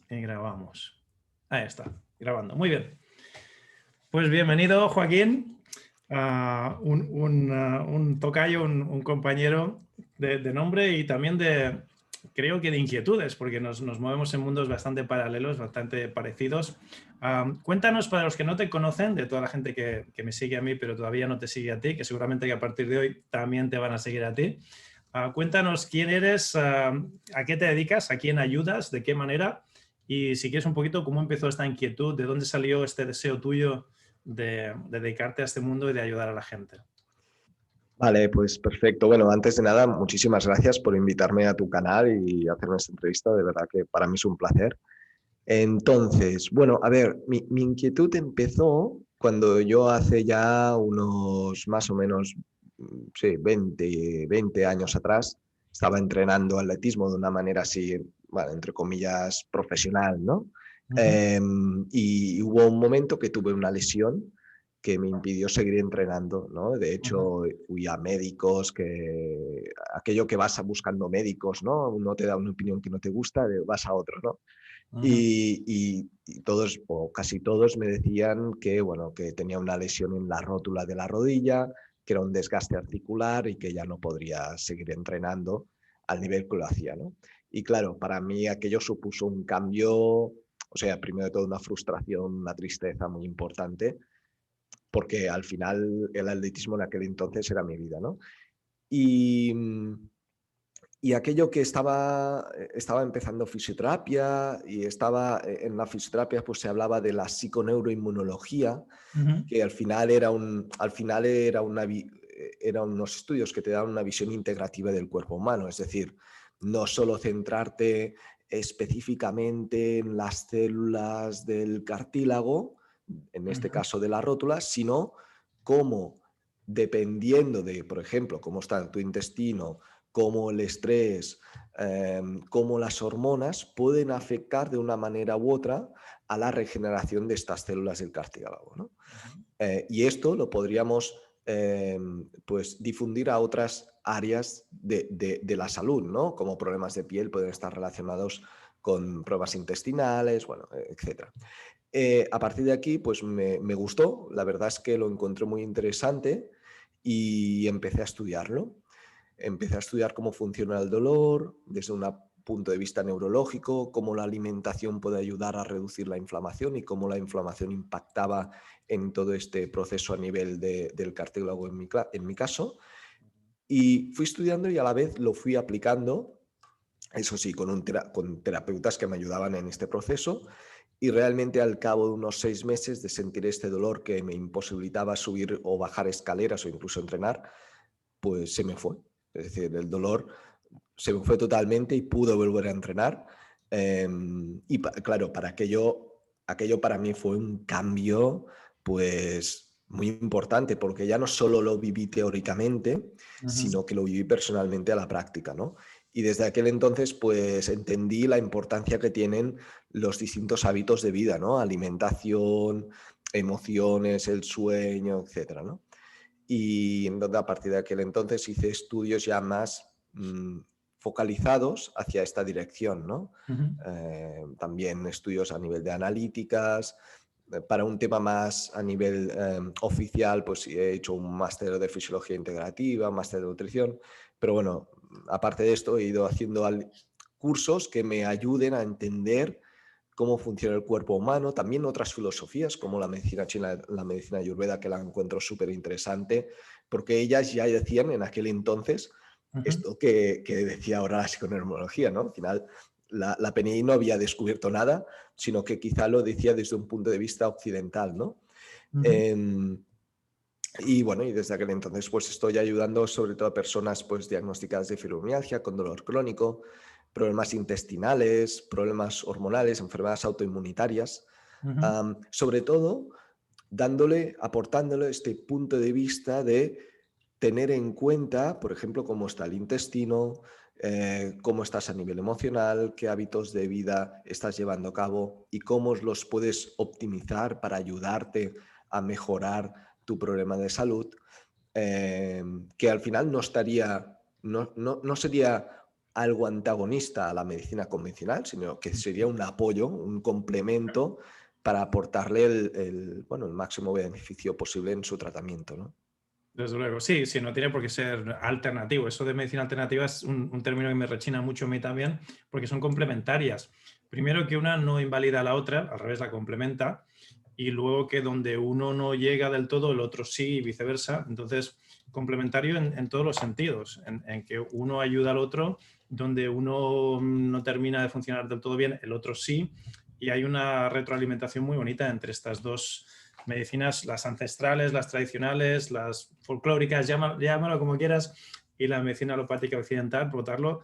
Y grabamos. Ahí está, grabando. Muy bien. Pues bienvenido, Joaquín, un tocayo, un compañero de nombre y también creo que de inquietudes, porque nos movemos en mundos bastante paralelos, bastante parecidos. Cuéntanos, para los que no te conocen, de toda la gente que me sigue a mí, pero todavía no te sigue a ti, que seguramente que a partir de hoy también te van a seguir a ti. Cuéntanos quién eres, a qué te dedicas, a quién ayudas, de qué manera, y si quieres un poquito cómo empezó esta inquietud, de dónde salió este deseo tuyo de dedicarte a este mundo y de ayudar a la gente. Vale, pues perfecto. Bueno, antes de nada, muchísimas gracias por invitarme a tu canal y hacerme esta entrevista. De verdad que para mí es un placer. Entonces, bueno, a ver, mi inquietud empezó cuando yo hace ya unos más o menos, sí, 20 años atrás, estaba entrenando atletismo de una manera así, bueno, entre comillas, profesional, ¿no? Uh -huh. Y hubo un momento que tuve una lesión que me impidió seguir entrenando, ¿no? De Uh -huh. hecho, fui a médicos, aquello que vas buscando médicos, ¿no? Uno te da una opinión que no te gusta, vas a otro, ¿no? Uh -huh. Y todos, o casi todos, me decían que, bueno, que tenía una lesión en la rótula de la rodilla, que era un desgaste articular y que ya no podría seguir entrenando al nivel que lo hacía, ¿no? Y claro, para mí aquello supuso un cambio, o sea, primero de todo una frustración, una tristeza muy importante, porque al final el atletismo en aquel entonces era mi vida, ¿no? Y, y aquello que estaba empezando fisioterapia y estaba en la fisioterapia, pues se hablaba de la psiconeuroinmunología, Uh -huh. que al final eran unos estudios que te dan una visión integrativa del cuerpo humano, es decir, no solo centrarte específicamente en las células del cartílago, en Uh este -huh. caso de la rótula, sino cómo, dependiendo de, por ejemplo, cómo está tu intestino, cómo el estrés, cómo las hormonas pueden afectar de una manera u otra a la regeneración de estas células del cartílago, ¿no? Y esto lo podríamos pues difundir a otras áreas de la salud, ¿no? Como problemas de piel pueden estar relacionados con pruebas intestinales, bueno, etc. A partir de aquí, pues me gustó, la verdad es que lo encontré muy interesante y empecé a estudiarlo. Empecé a estudiar cómo funciona el dolor desde un punto de vista neurológico, cómo la alimentación puede ayudar a reducir la inflamación y cómo la inflamación impactaba en todo este proceso a nivel del cartílago en mi caso. Y fui estudiando y a la vez lo fui aplicando, eso sí, con terapeutas que me ayudaban en este proceso. Y realmente al cabo de unos 6 meses de sentir este dolor que me imposibilitaba subir o bajar escaleras o incluso entrenar, pues se me fue. Es decir, el dolor se me fue totalmente y pude volver a entrenar. Claro, aquello para mí fue un cambio pues muy importante, porque ya no solo lo viví teóricamente, Uh -huh. sino que lo viví personalmente a la práctica, ¿no? Y desde aquel entonces pues entendí la importancia que tienen los distintos hábitos de vida, ¿no? Alimentación, emociones, el sueño, etcétera, ¿no? Y entonces, a partir de aquel entonces hice estudios ya más focalizados hacia esta dirección, ¿no? Uh -huh. También estudios a nivel de analíticas. Para un tema más a nivel oficial, pues he hecho un máster de fisiología integrativa, un máster de nutrición, pero bueno, aparte de esto he ido haciendo cursos que me ayuden a entender cómo funciona el cuerpo humano, también otras filosofías como la medicina china, la medicina ayurveda, que la encuentro súper interesante, porque ellas ya decían en aquel entonces Uh -huh. esto que decía ahora la psiconeurología, ¿no? Al final, la PNI no había descubierto nada, sino que quizá lo decía desde un punto de vista occidental, ¿no? Uh -huh. Eh, y bueno, y desde aquel entonces pues estoy ayudando sobre todo a personas pues diagnosticadas de fibromialgia con dolor crónico, problemas intestinales, problemas hormonales, enfermedades autoinmunitarias, Uh -huh. sobre todo aportándole este punto de vista de tener en cuenta, por ejemplo, cómo está el intestino, cómo estás a nivel emocional, qué hábitos de vida estás llevando a cabo y cómo los puedes optimizar para ayudarte a mejorar tu problema de salud, que al final no sería algo antagonista a la medicina convencional, sino que sería un apoyo, un complemento para aportarle bueno, el máximo beneficio posible en su tratamiento, ¿no? Desde luego, sí, sí, no tiene por qué ser alternativo. Eso de medicina alternativa es un término que me rechina mucho a mí también, porque son complementarias. Primero que una no invalida a la otra, al revés, la complementa, y luego que donde uno no llega del todo, el otro sí, y viceversa. Entonces, complementario en todos los sentidos, en que uno ayuda al otro, donde uno no termina de funcionar del todo bien, el otro sí, y hay una retroalimentación muy bonita entre estas dos medicinas, las ancestrales, las tradicionales, las folclóricas, llámalo como quieras, y la medicina alopática occidental, por votarlo.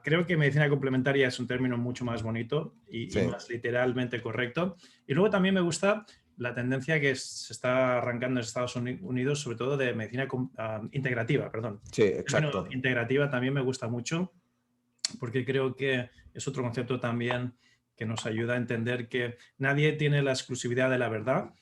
Creo que medicina complementaria es un término mucho más bonito y Sí, más literalmente correcto. Y luego también me gusta la tendencia que se está arrancando en Estados Unidos, sobre todo de medicina integrativa, perdón. sí, El término exacto. integrativa también me gusta mucho porque creo que es otro concepto también que nos ayuda a entender que nadie tiene la exclusividad de la verdad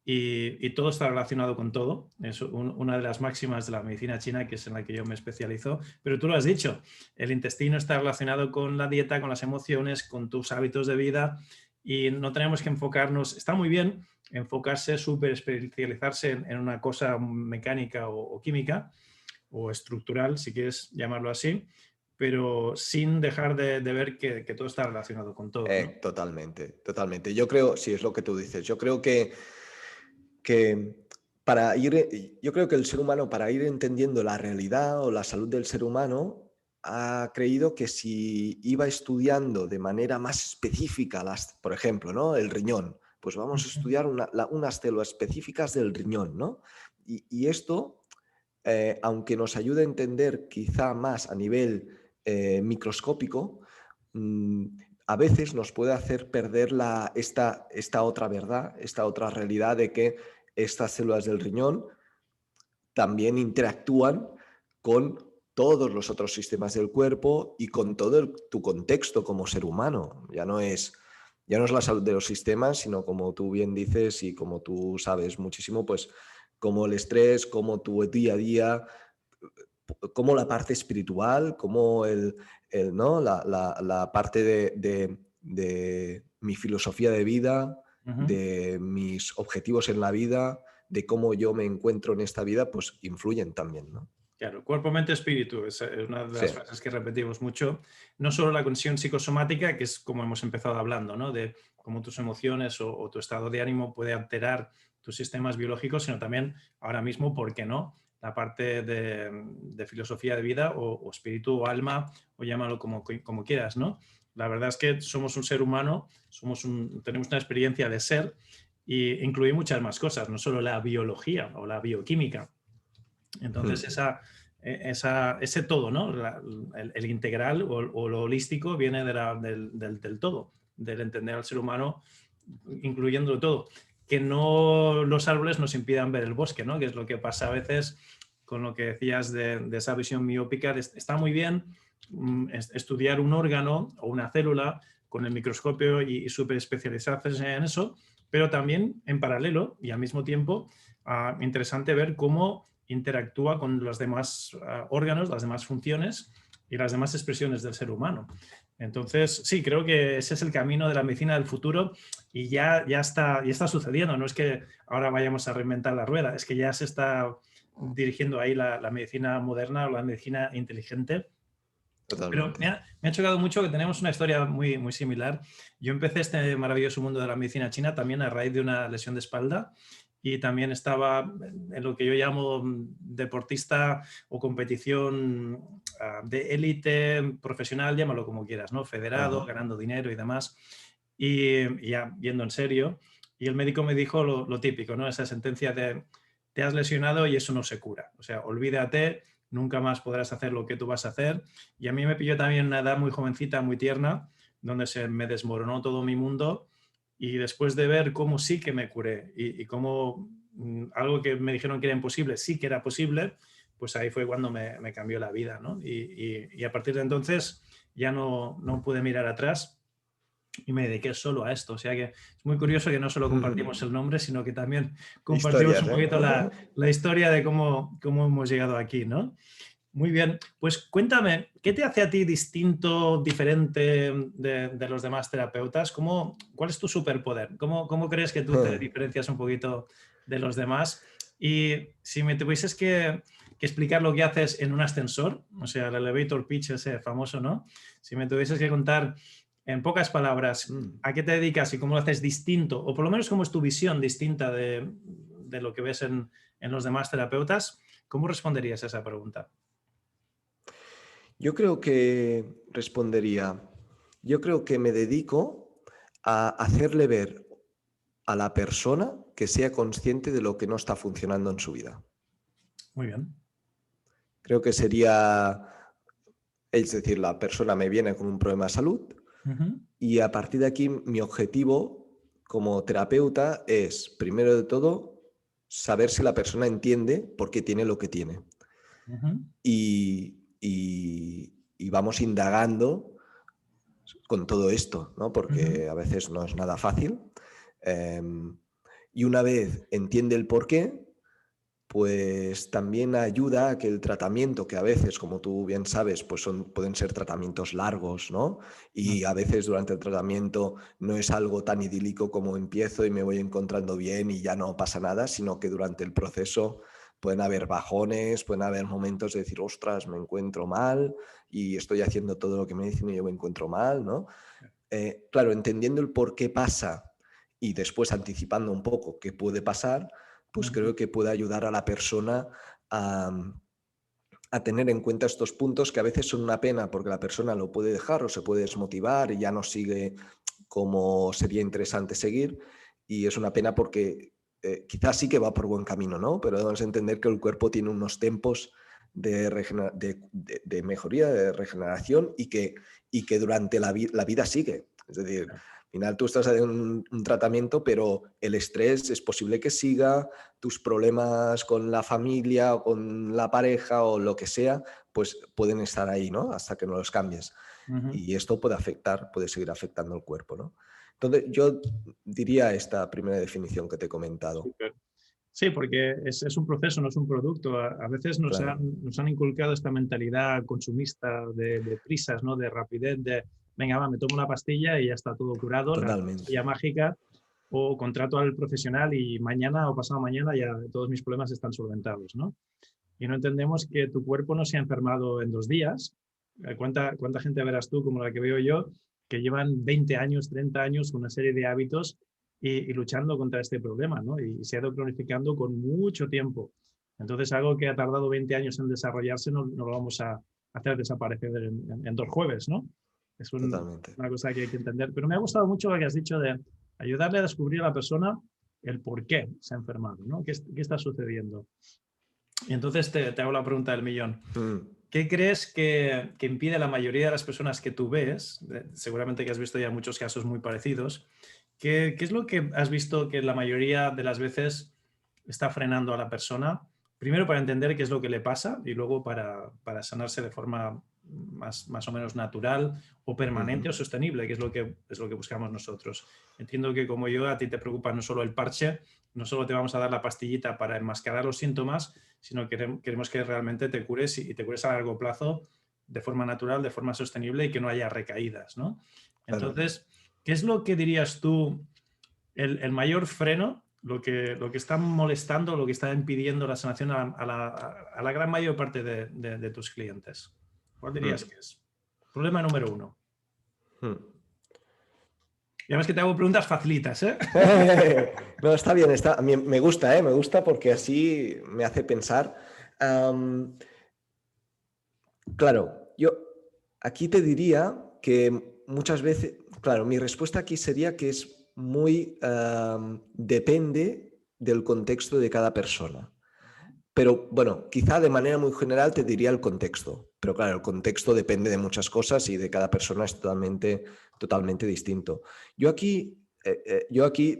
y todo está relacionado con todo. Es una de las máximas de la medicina china, que es en la que yo me especializo. Pero tú lo has dicho, el intestino está relacionado con la dieta, con las emociones, con tus hábitos de vida y no tenemos que enfocarnos, está muy bien enfocarse, súper especializarse en una cosa mecánica o química o estructural, si quieres llamarlo así, pero sin dejar de ver que todo está relacionado con todo, ¿no? Totalmente, totalmente. Yo creo, sí, es lo que tú dices. Yo creo que yo creo que el ser humano, para ir entendiendo la realidad o la salud del ser humano, ha creído que si iba estudiando de manera más específica, por ejemplo, ¿no? El riñón, pues vamos a estudiar unas células específicas del riñón, ¿no? Y esto, aunque nos ayude a entender quizá más a nivel microscópico, mm, a veces nos puede hacer perder esta otra verdad, esta otra realidad de que estas células del riñón también interactúan con todos los otros sistemas del cuerpo y con todo tu contexto como ser humano. Ya no es la salud de los sistemas, sino como tú bien dices y como tú sabes muchísimo, pues como el estrés, como tu día a día, como la parte espiritual, como ¿no? la parte de mi filosofía de vida, Ujú. de mis objetivos en la vida, de cómo yo me encuentro en esta vida, pues influyen también, ¿no? Claro, cuerpo, mente, espíritu, es una de Sí, las frases que repetimos mucho. No solo la conexión psicosomática, que es como hemos empezado hablando, ¿no? De cómo tus emociones o tu estado de ánimo puede alterar tus sistemas biológicos, sino también ahora mismo, ¿por qué no? La parte de filosofía de vida o espíritu o alma, o llámalo como quieras, ¿no? La verdad es que somos un ser humano, tenemos una experiencia de ser y incluye muchas más cosas, no solo la biología o la bioquímica. Entonces, mm, ese todo, ¿no? El integral o lo holístico viene del todo, del entender al ser humano, incluyendo todo. Que no los árboles nos impidan ver el bosque, ¿no? Que es lo que pasa a veces con lo que decías de esa visión miópica. Está muy bien estudiar un órgano o una célula con el microscopio y súper especializarse en eso, pero también en paralelo y al mismo tiempo interesante ver cómo interactúa con los demás órganos, las demás funciones y las demás expresiones del ser humano. Entonces, sí, creo que ese es el camino de la medicina del futuro y ya está sucediendo. No es que ahora vayamos a reinventar la rueda, es que ya se está dirigiendo ahí la medicina moderna o la medicina inteligente. Pero totalmente. me ha chocado mucho que tenemos una historia muy, muy similar. Yo empecé este maravilloso mundo de la medicina china también a raíz de una lesión de espalda y también estaba en lo que yo llamo deportista o competición de élite profesional, llámalo como quieras, ¿no? Federado, Ajá. ganando dinero y demás. Y ya viendo en serio. Y el médico me dijo lo típico, ¿no? Esa sentencia de te has lesionado y eso no se cura. O sea, olvídate, nunca más podrás hacer lo que tú vas a hacer. Y a mí me pilló también una edad muy jovencita, muy tierna, donde se me desmoronó todo mi mundo y después de ver cómo sí que me curé y cómo algo que me dijeron que era imposible, sí que era posible, pues ahí fue cuando me cambió la vida, ¿no? Y a partir de entonces ya no pude mirar atrás y me dediqué solo a esto. O sea que es muy curioso que no solo compartimos el nombre, sino que también compartimos Historias, un ¿eh? poquito la historia de cómo hemos llegado aquí, ¿no? Muy bien, pues cuéntame, ¿qué te hace a ti distinto, diferente de los demás terapeutas? ¿Cuál es tu superpoder? ¿Cómo crees que tú te diferencias un poquito de los demás? Y si me tuvieses que explicar lo que haces en un ascensor, o sea, el elevator pitch ese famoso, ¿no? Si me tuvieses que contar en pocas palabras Mm. a qué te dedicas y cómo lo haces distinto, o por lo menos cómo es tu visión distinta de lo que ves en los demás terapeutas, ¿cómo responderías a esa pregunta? Yo creo que respondería, yo creo que me dedico a hacerle ver a la persona que sea consciente de lo que no está funcionando en su vida. Muy bien. Creo que sería, es decir, la persona me viene con un problema de salud Ujú, y a partir de aquí mi objetivo como terapeuta es, primero de todo, saber si la persona entiende por qué tiene lo que tiene. ujú, Y vamos indagando con todo esto, ¿no? ujú, Porque a veces no es nada fácil. Em, y una vez entiende el por qué, pues también ayuda a que el tratamiento, que a veces, como tú bien sabes, pues pueden ser tratamientos largos, ¿no? ujú, Y a veces durante el tratamiento no es algo tan idílico como empiezo y me voy encontrando bien y ya no pasa nada, sino que durante el proceso pueden haber bajones, pueden haber momentos de decir, ostras, me encuentro mal y estoy haciendo todo lo que me dicen y yo me encuentro mal, ¿no? Claro, entendiendo el por qué pasa y después anticipando un poco qué puede pasar, pues ujú. creo que puede ayudar a la persona a, a tener en cuenta estos puntos que a veces son una pena porque la persona lo puede dejar o se puede desmotivar y ya no sigue como sería interesante seguir. Y es una pena porque quizás sí que va por buen camino, ¿no? Pero debemos entender que el cuerpo tiene unos tempos de mejoría, de regeneración y que durante la vida sigue. Es decir, al final tú estás en un tratamiento, pero el estrés es posible que siga, tus problemas con la familia o con la pareja o lo que sea, pues pueden estar ahí, ¿no? Hasta que no los cambies. Ujú, Y esto puede afectar, puede seguir afectando el cuerpo, ¿no? Entonces, yo diría esta primera definición que te he comentado. súper. Sí, porque es un proceso, no es un producto. A veces Claro, nos han inculcado esta mentalidad consumista de prisas, ¿no? De rapidez, de venga, va, me tomo una pastilla y ya está todo curado, la totalmente. pastilla mágica, o contrato al profesional y mañana o pasado mañana ya todos mis problemas están solventados, ¿no? Y no entendemos que tu cuerpo no se ha enfermado en 2 días. ¿Cuánta gente verás tú, como la que veo yo, que llevan 20 años, 30 años, una serie de hábitos y luchando contra este problema, ¿no? Y se ha ido cronificando con mucho tiempo. Entonces, algo que ha tardado 20 años en desarrollarse no lo vamos a hacer desaparecer en 2 jueves, ¿no? Es Totalmente. una cosa que hay que entender. Pero me ha gustado mucho lo que has dicho de ayudarle a descubrir a la persona el por qué se ha enfermado, ¿no? ¿Qué está sucediendo? Y entonces te hago la pregunta del millón. Mm. ¿Qué crees que impide a la mayoría de las personas que tú ves? Seguramente que has visto ya muchos casos muy parecidos. ¿Qué es lo que has visto que la mayoría de las veces está frenando a la persona? Primero para entender qué es lo que le pasa y luego para sanarse de forma más o menos natural o permanente o Ujú. sostenible, que es lo que buscamos nosotros. Entiendo que como yo, a ti te preocupa no solo el parche, no solo te vamos a dar la pastillita para enmascarar los síntomas, sino que queremos que realmente te cures y te cures a largo plazo de forma natural, de forma sostenible y que no haya recaídas, ¿no? Claro. Entonces, ¿qué es lo que dirías tú el mayor freno, lo que está molestando, lo que está impidiendo la sanación a la gran mayor parte de tus clientes? ¿Cuál dirías Mm. que es? Problema número uno. Mm. Ya ves que te hago preguntas facilitas, ¿eh? No, está bien, está, a mí me gusta, ¿eh? Me gusta porque así me hace pensar. Am, claro, yo aquí te diría que muchas veces, claro, mi respuesta aquí sería que es muy, depende del contexto de cada persona. Pero bueno, quizá de manera muy general te diría el contexto. Pero claro, el contexto depende de muchas cosas y de cada persona es totalmente distinto. Yo aquí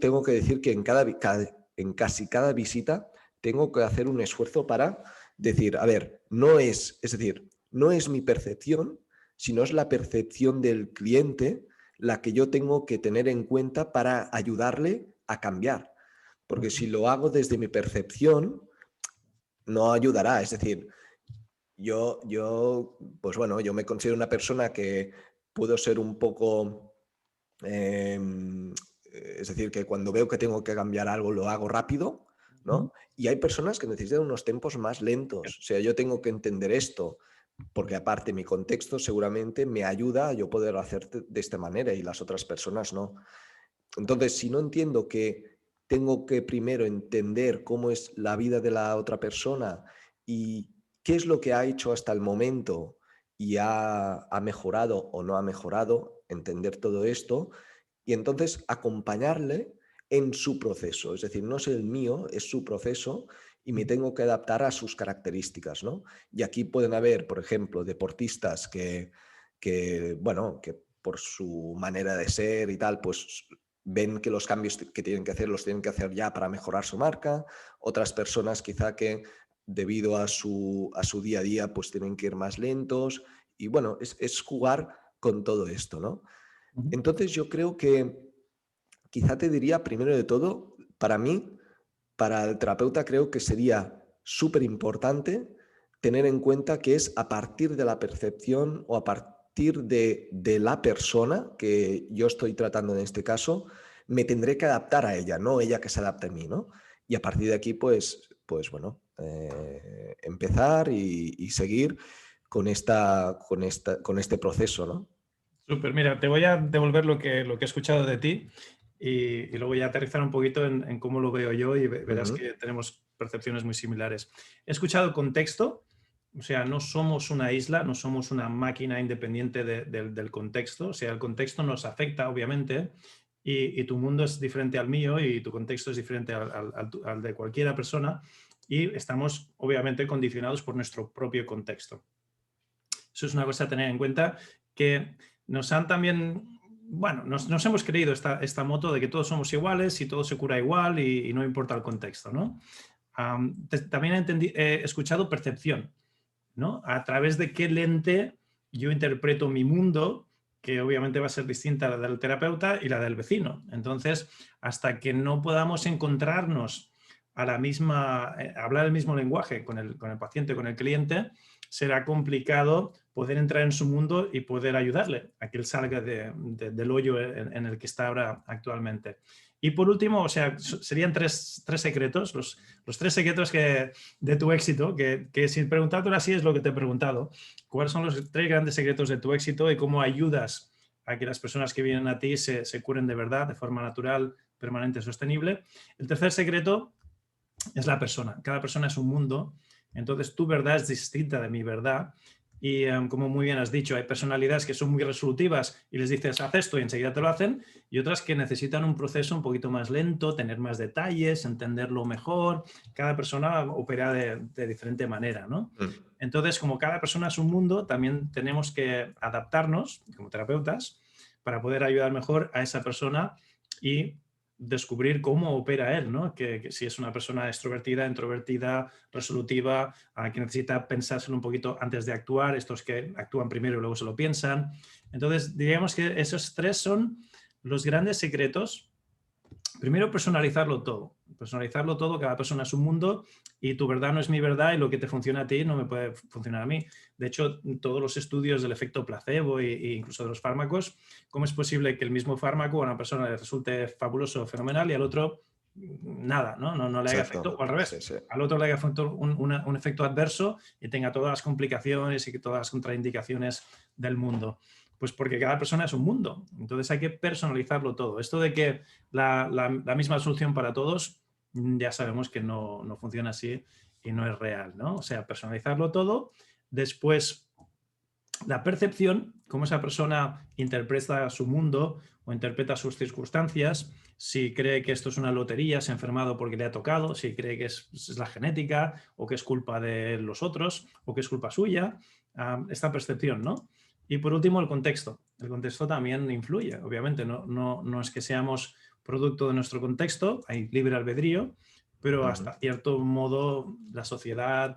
tengo que decir que en casi cada visita tengo que hacer un esfuerzo para decir, a ver, es decir, no es mi percepción, sino es la percepción del cliente la que yo tengo que tener en cuenta para ayudarle a cambiar. Porque si lo hago desde mi percepción, no ayudará. Es decir, Pues bueno, yo me considero una persona que puedo ser un poco, em, es decir, que cuando veo que tengo que cambiar algo lo hago rápido, Ujú. ¿no? Y hay personas que necesitan unos tempos más lentos. O sea, yo tengo que entender esto, porque aparte mi contexto seguramente me ayuda a yo poder hacer de esta manera y las otras personas no. Entonces, si no entiendo que tengo que primero entender cómo es la vida de la otra persona y qué es lo que ha hecho hasta el momento y ha mejorado o no ha mejorado, entender todo esto y entonces acompañarle en su proceso. Es decir, no es el mío, es su proceso y me tengo que adaptar a sus características, ¿no? Y aquí pueden haber, por ejemplo, deportistas bueno, que por su manera de ser y tal, pues ven que los cambios que tienen que hacer los tienen que hacer ya para mejorar su marca. Otras personas quizá que debido a su día a día pues tienen que ir más lentos. Y bueno, es jugar con todo esto, ¿no? Ujú. Entonces yo creo que quizá te diría primero de todo, para mí, para el terapeuta creo que sería súper importante tener en cuenta que es a partir de la percepción o a partir de la persona que yo estoy tratando en este caso, me tendré que adaptar a ella, no ella que se adapte a mí, ¿no? Y a partir de aquí, pues bueno, empezar y seguir con este proceso, ¿no? Súper, mira, te voy a devolver lo que he escuchado de ti y lo voy a aterrizar un poquito en cómo lo veo yo y verás Ujú, que tenemos percepciones muy similares. He escuchado contexto, o sea, no somos una isla, no somos una máquina independiente del contexto, o sea, el contexto nos afecta, obviamente, y tu mundo es diferente al mío y tu contexto es diferente al de cualquiera persona y estamos, obviamente, condicionados por nuestro propio contexto. Eso es una cosa a tener en cuenta que nos han también, bueno, nos hemos creído esta moto de que todos somos iguales y todo se cura igual y no importa el contexto, ¿no? También he escuchado percepción, ¿no? A través de qué lente yo interpreto mi mundo, que obviamente va a ser distinta a la del terapeuta y la del vecino. Entonces, hasta que no podamos encontrarnos a la misma, hablar el mismo lenguaje con el paciente, con el cliente, será complicado poder entrar en su mundo y poder ayudarle a que él salga del hoyo en el que está ahora actualmente. Y por último, o sea, serían tres secretos, los tres secretos de tu éxito, que sin preguntártelo así es lo que te he preguntado. ¿Cuáles son los tres grandes secretos de tu éxito y cómo ayudas a que las personas que vienen a ti se curen de verdad, de forma natural, permanente, sostenible? El tercer secreto es la persona. Cada persona es un mundo, entonces tu verdad es distinta de mi verdad. Y como muy bien has dicho, hay personalidades que son muy resolutivas y les dices, haz esto y enseguida te lo hacen, y otras que necesitan un proceso un poquito más lento, tener más detalles, entenderlo mejor. Cada persona opera de diferente manera, ¿no? mm. Entonces, como cada persona es un mundo, también tenemos que adaptarnos como terapeutas para poder ayudar mejor a esa persona y descubrir cómo opera él, ¿no? Que si es una persona extrovertida, introvertida, resolutiva, que necesita pensárselo un poquito antes de actuar, estos que actúan primero y luego se lo piensan. Entonces, diríamos que esos tres son los grandes secretos. Primero, personalizarlo todo, cada persona es un mundo y tu verdad no es mi verdad y lo que te funciona a ti no me puede funcionar a mí. De hecho, todos los estudios del efecto placebo e incluso de los fármacos, ¿cómo es posible que el mismo fármaco a una persona le resulte fabuloso, fenomenal y al otro nada, no le haga efecto? Exacto, O al sí, revés, sí. al otro le haga un efecto adverso y tenga todas las complicaciones y todas las contraindicaciones del mundo. Pues porque cada persona es un mundo. Entonces hay que personalizarlo todo. Esto de que la misma solución para todos, ya sabemos que no funciona así y no es real, ¿no? O sea, personalizarlo todo. Después, la percepción, cómo esa persona interpreta su mundo o interpreta sus circunstancias, si cree que esto es una lotería, se ha enfermado porque le ha tocado, si cree que es la genética o que es culpa de los otros o que es culpa suya, esta percepción, ¿no? Y por último, el contexto. El contexto también influye, obviamente, no es que seamos producto de nuestro contexto, hay libre albedrío, pero Ujú. hasta cierto modo la sociedad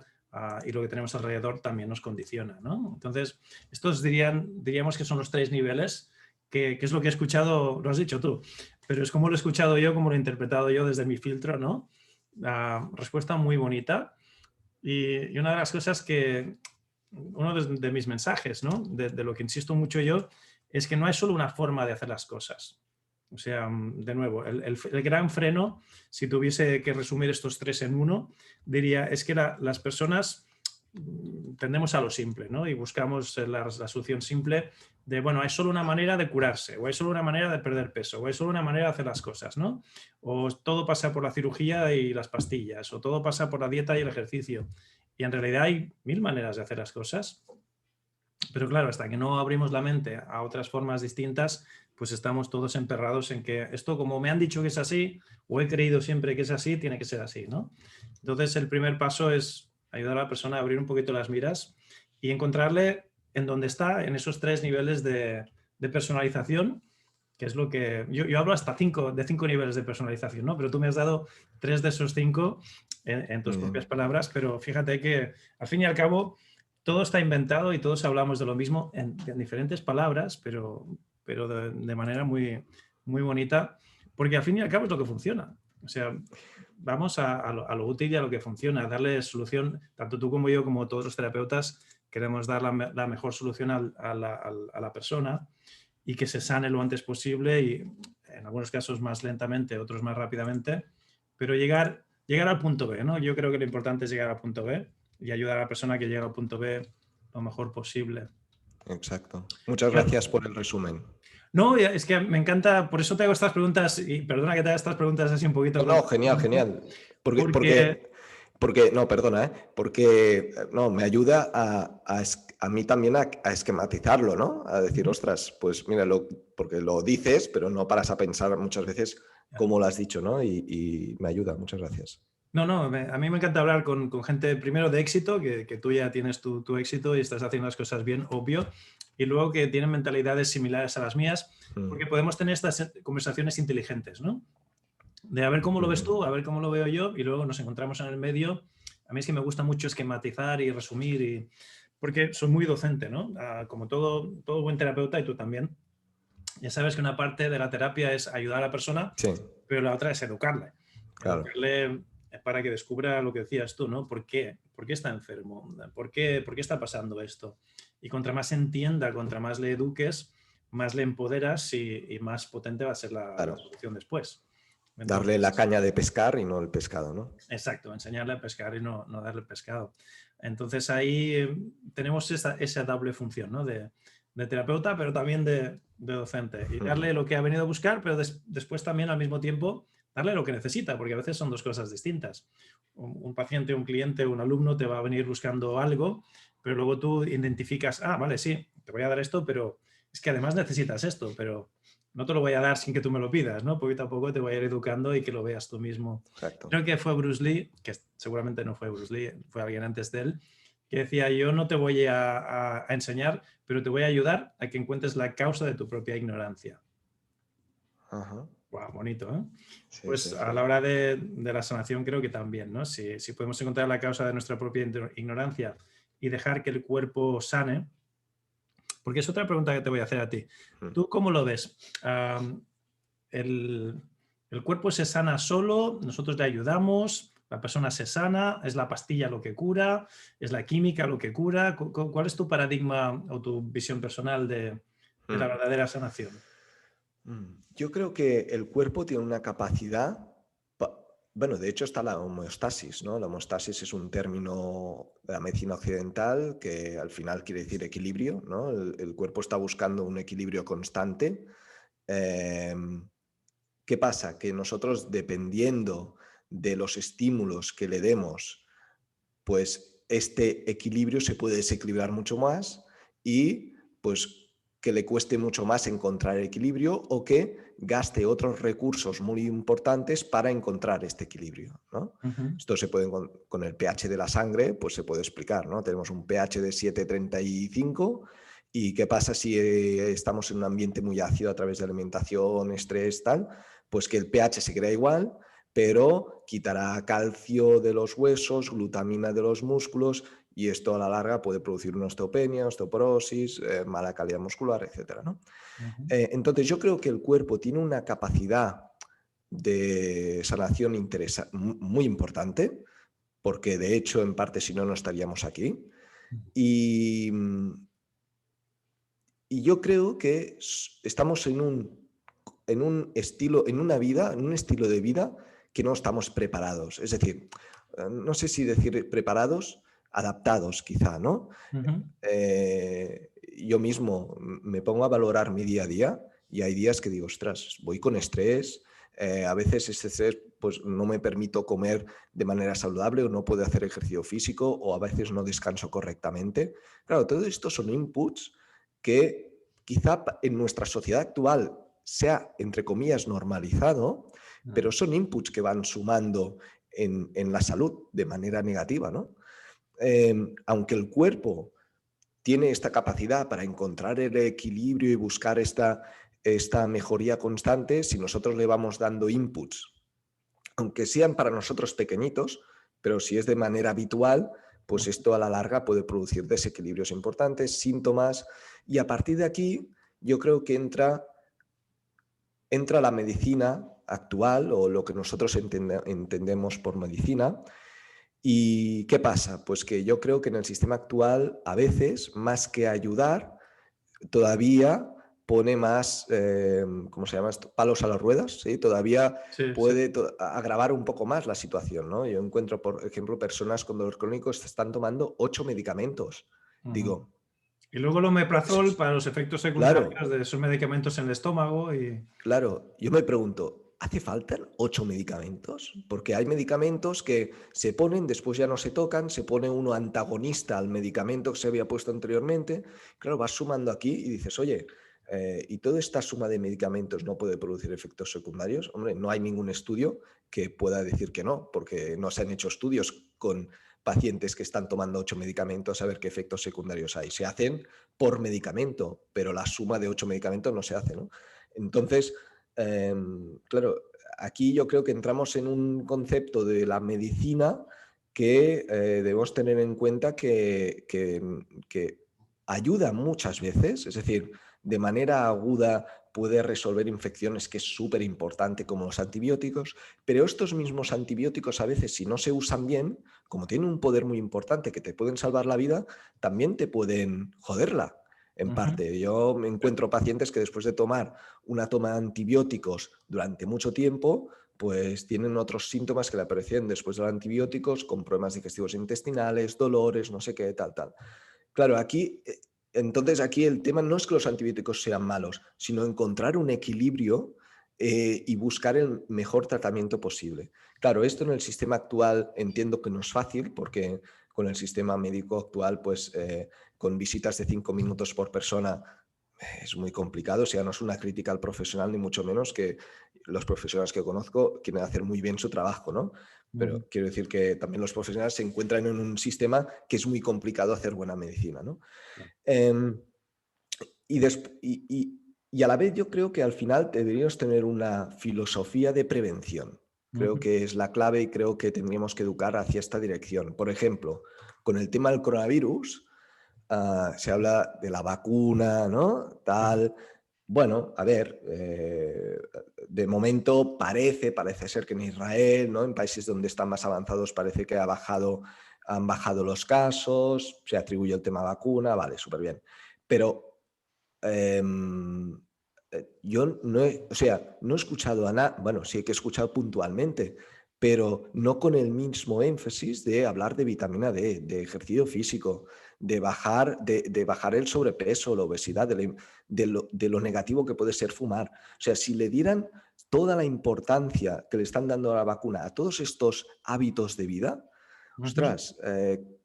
y lo que tenemos alrededor también nos condiciona, ¿no? Entonces, estos diríamos que son los tres niveles, que es lo que he escuchado, lo has dicho tú, pero es como lo he escuchado yo, como lo he interpretado yo desde mi filtro, ¿no? La respuesta muy bonita. Y una de las cosas que uno de mis mensajes, ¿no? De lo que insisto mucho yo, es que no hay solo una forma de hacer las cosas. O sea, de nuevo, el gran freno, si tuviese que resumir estos tres en uno, diría, es que las personas tendemos a lo simple, ¿no? Y buscamos la solución simple de, bueno, hay solo una manera de curarse, o hay solo una manera de perder peso, o hay solo una manera de hacer las cosas, ¿no? O todo pasa por la cirugía y las pastillas, o todo pasa por la dieta y el ejercicio. Y en realidad hay mil maneras de hacer las cosas. Pero claro, hasta que no abrimos la mente a otras formas distintas, pues estamos todos emperrados en que esto, como me han dicho que es así, o he creído siempre que es así, tiene que ser así, ¿no? Entonces, el primer paso es ayudar a la persona a abrir un poquito las miras y encontrarle en dónde está, en esos tres niveles de personalización, que es lo que... Yo hablo hasta de cinco niveles de personalización, ¿no? Pero tú me has dado tres de esos cinco en tus Muy bien. propias palabras, pero fíjate que al fin y al cabo todo está inventado y todos hablamos de lo mismo en diferentes palabras, pero de manera muy, muy bonita, porque al fin y al cabo es lo que funciona. O sea, vamos a lo útil y a lo que funciona, a darle solución, tanto tú como yo, como todos los terapeutas, queremos dar la mejor solución a la persona y que se sane lo antes posible y en algunos casos más lentamente, otros más rápidamente, pero llegar al punto B, ¿no? Yo creo que lo importante es llegar al punto B y ayudar a la persona que llegue al punto B lo mejor posible. Exacto. Muchas gracias por el resumen. No, es que me encanta, por eso te hago estas preguntas y perdona que te haga estas preguntas así un poquito No, no, genial, genial. Porque, porque no, perdona, porque no, me ayuda a mí también a esquematizarlo, ¿no? A decir, ostras, pues mira, porque lo dices, pero no paras a pensar muchas veces cómo lo has dicho, ¿no? Y me ayuda, muchas gracias. no, a mí me encanta hablar con gente primero de éxito, que tú ya tienes tu éxito y estás haciendo las cosas bien, obvio, y luego que tienen mentalidades similares a las mías, porque podemos tener estas conversaciones inteligentes, ¿no? De a ver cómo lo ves tú, a ver cómo lo veo yo, y luego nos encontramos en el medio. A mí es que me gusta mucho esquematizar y resumir, porque soy muy docente, ¿no? Como todo buen terapeuta, y tú también. Ya sabes que una parte de la terapia es ayudar a la persona, Sí, pero la otra es educarle. claro. Educarle para que descubra lo que decías tú, ¿no? ¿Por qué? ¿Por qué está enfermo? ¿Por qué está pasando esto? Y contra más entienda, contra más le eduques, más le empoderas y más potente va a ser la Claro. solución después. Darle la Entonces, caña de pescar y no el pescado, ¿no? exacto, enseñarle a pescar y no darle pescado. Entonces ahí tenemos esa doble función, ¿no? De terapeuta, pero también de docente. Y darle lo que ha venido a buscar, pero después también al mismo tiempo darle lo que necesita, porque a veces son dos cosas distintas. Un paciente, un cliente, un alumno te va a venir buscando algo, pero luego tú identificas, vale, sí, te voy a dar esto, pero es que además necesitas esto, pero no te lo voy a dar sin que tú me lo pidas, ¿no? Poquito a poco te voy a ir educando y que lo veas tú mismo. Exacto. Creo que fue Bruce Lee, que seguramente no fue Bruce Lee, fue alguien antes de él, que decía, yo no te voy a enseñar, pero te voy a ayudar a que encuentres la causa de tu propia ignorancia. Ajá. Wow, bonito, ¿eh? Sí, Pues sí, a sí. la hora de la sanación creo que también, ¿no? Si podemos encontrar la causa de nuestra propia ignorancia y dejar que el cuerpo sane, porque es otra pregunta que te voy a hacer a ti. ¿Tú cómo lo ves? El, el cuerpo se sana solo, nosotros le ayudamos, la persona se sana, es la pastilla lo que cura, es la química lo que cura. ¿Cuál es tu paradigma o tu visión personal de la verdadera sanación? Yo creo que el cuerpo tiene una capacidad, bueno, de hecho está la homeostasis, ¿no? La homeostasis es un término de la medicina occidental que al final quiere decir equilibrio, ¿no? El cuerpo está buscando un equilibrio constante. ¿Qué pasa? Que nosotros, dependiendo de los estímulos que le demos, pues este equilibrio se puede desequilibrar mucho más y pues que le cueste mucho más encontrar el equilibrio o que gaste otros recursos muy importantes para encontrar este equilibrio, ¿no? Ujú. Esto se puede con el pH de la sangre, pues se puede explicar, ¿no? Tenemos un pH de 7,35 y ¿qué pasa si estamos en un ambiente muy ácido a través de alimentación, estrés, tal? Pues que el pH se queda igual, pero quitará calcio de los huesos, glutamina de los músculos y esto a la larga puede producir una osteopenia, osteoporosis, mala calidad muscular, etcétera, ¿no? Ujú. Entonces yo creo que el cuerpo tiene una capacidad de sanación muy importante, porque de hecho en parte si no, no estaríamos aquí. Y, y yo creo que estamos en un estilo, en una vida, en un estilo de vida que no estamos preparados. Es decir, no sé si decir preparados, adaptados quizá, ¿no? Ujú. Yo mismo me pongo a valorar mi día a día y hay días que digo, ostras, voy con estrés, a veces ese estrés pues no me permito comer de manera saludable o no puedo hacer ejercicio físico o a veces no descanso correctamente. Claro, todo esto son inputs que quizá en nuestra sociedad actual sea, entre comillas, normalizado, pero son inputs que van sumando en la salud de manera negativa, ¿no? Aunque el cuerpo tiene esta capacidad para encontrar el equilibrio y buscar esta mejoría constante, si nosotros le vamos dando inputs, aunque sean para nosotros pequeñitos, pero si es de manera habitual, pues esto a la larga puede producir desequilibrios importantes, síntomas, y a partir de aquí yo creo que entra la medicina actual o lo que nosotros entendemos por medicina. ¿Y qué pasa? Pues que yo creo que en el sistema actual, a veces, más que ayudar, todavía pone más, ¿cómo se llama esto? Palos a las ruedas, ¿sí? Todavía Sí, sí. puede agravar un poco más la situación, ¿no? Yo encuentro, por ejemplo, personas con dolor crónico que están tomando 8 medicamentos. Ujú. Digo, Y luego el omeprazol para los efectos claro, secundarios de esos medicamentos en el estómago y... claro, yo me pregunto, ¿hace falta 8 medicamentos? Porque hay medicamentos que se ponen, después ya no se tocan, se pone uno antagonista al medicamento que se había puesto anteriormente. Claro, vas sumando aquí y dices, oye, ¿y toda esta suma de medicamentos no puede producir efectos secundarios? Hombre, no hay ningún estudio que pueda decir que no, porque no se han hecho estudios con pacientes que están tomando 8 medicamentos a ver qué efectos secundarios hay. Se hacen por medicamento, pero la suma de 8 medicamentos no se hace, ¿no? Entonces, claro, aquí yo creo que entramos en un concepto de la medicina que debemos tener en cuenta que ayuda muchas veces, es decir, de manera aguda puede resolver infecciones que es súper importante como los antibióticos, pero estos mismos antibióticos a veces si no se usan bien, como tienen un poder muy importante que te pueden salvar la vida, también te pueden joderla en Ujú. parte. Yo me encuentro pacientes que después de tomar una toma de antibióticos durante mucho tiempo, pues tienen otros síntomas que le aparecen después de los antibióticos, con problemas digestivos intestinales, dolores, no sé qué, tal, tal. Claro, aquí, entonces aquí el tema no es que los antibióticos sean malos, sino encontrar un equilibrio y buscar el mejor tratamiento posible. Claro, esto en el sistema actual entiendo que no es fácil porque con el sistema médico actual, pues con visitas de 5 minutos por persona es muy complicado. O sea, no es una crítica al profesional, ni mucho menos que los profesionales que conozco quieren hacer muy bien su trabajo, ¿no? Ujú. Pero quiero decir que también los profesionales se encuentran en un sistema que es muy complicado hacer buena medicina, ¿no? Em, y a la vez yo creo que al final deberíamos tener una filosofía de prevención. Creo Ujú. que es la clave y creo que tendríamos que educar hacia esta dirección. Por ejemplo, con el tema del coronavirus, se habla de la vacuna, ¿no? Ujú. Tal. Bueno, a ver, de momento parece ser que en Israel, ¿no? En países donde están más avanzados, parece que han bajado los casos, se atribuye el tema vacuna, vale, súper bien. Pero em, yo no he, o sea, no he escuchado a nada, bueno, sí que he escuchado puntualmente, pero no con el mismo énfasis de hablar de vitamina D, de ejercicio físico, de bajar el sobrepeso, la obesidad, de lo negativo que puede ser fumar. O sea, si le dieran toda la importancia que le están dando a la vacuna a todos estos hábitos de vida, Ujú. ostras,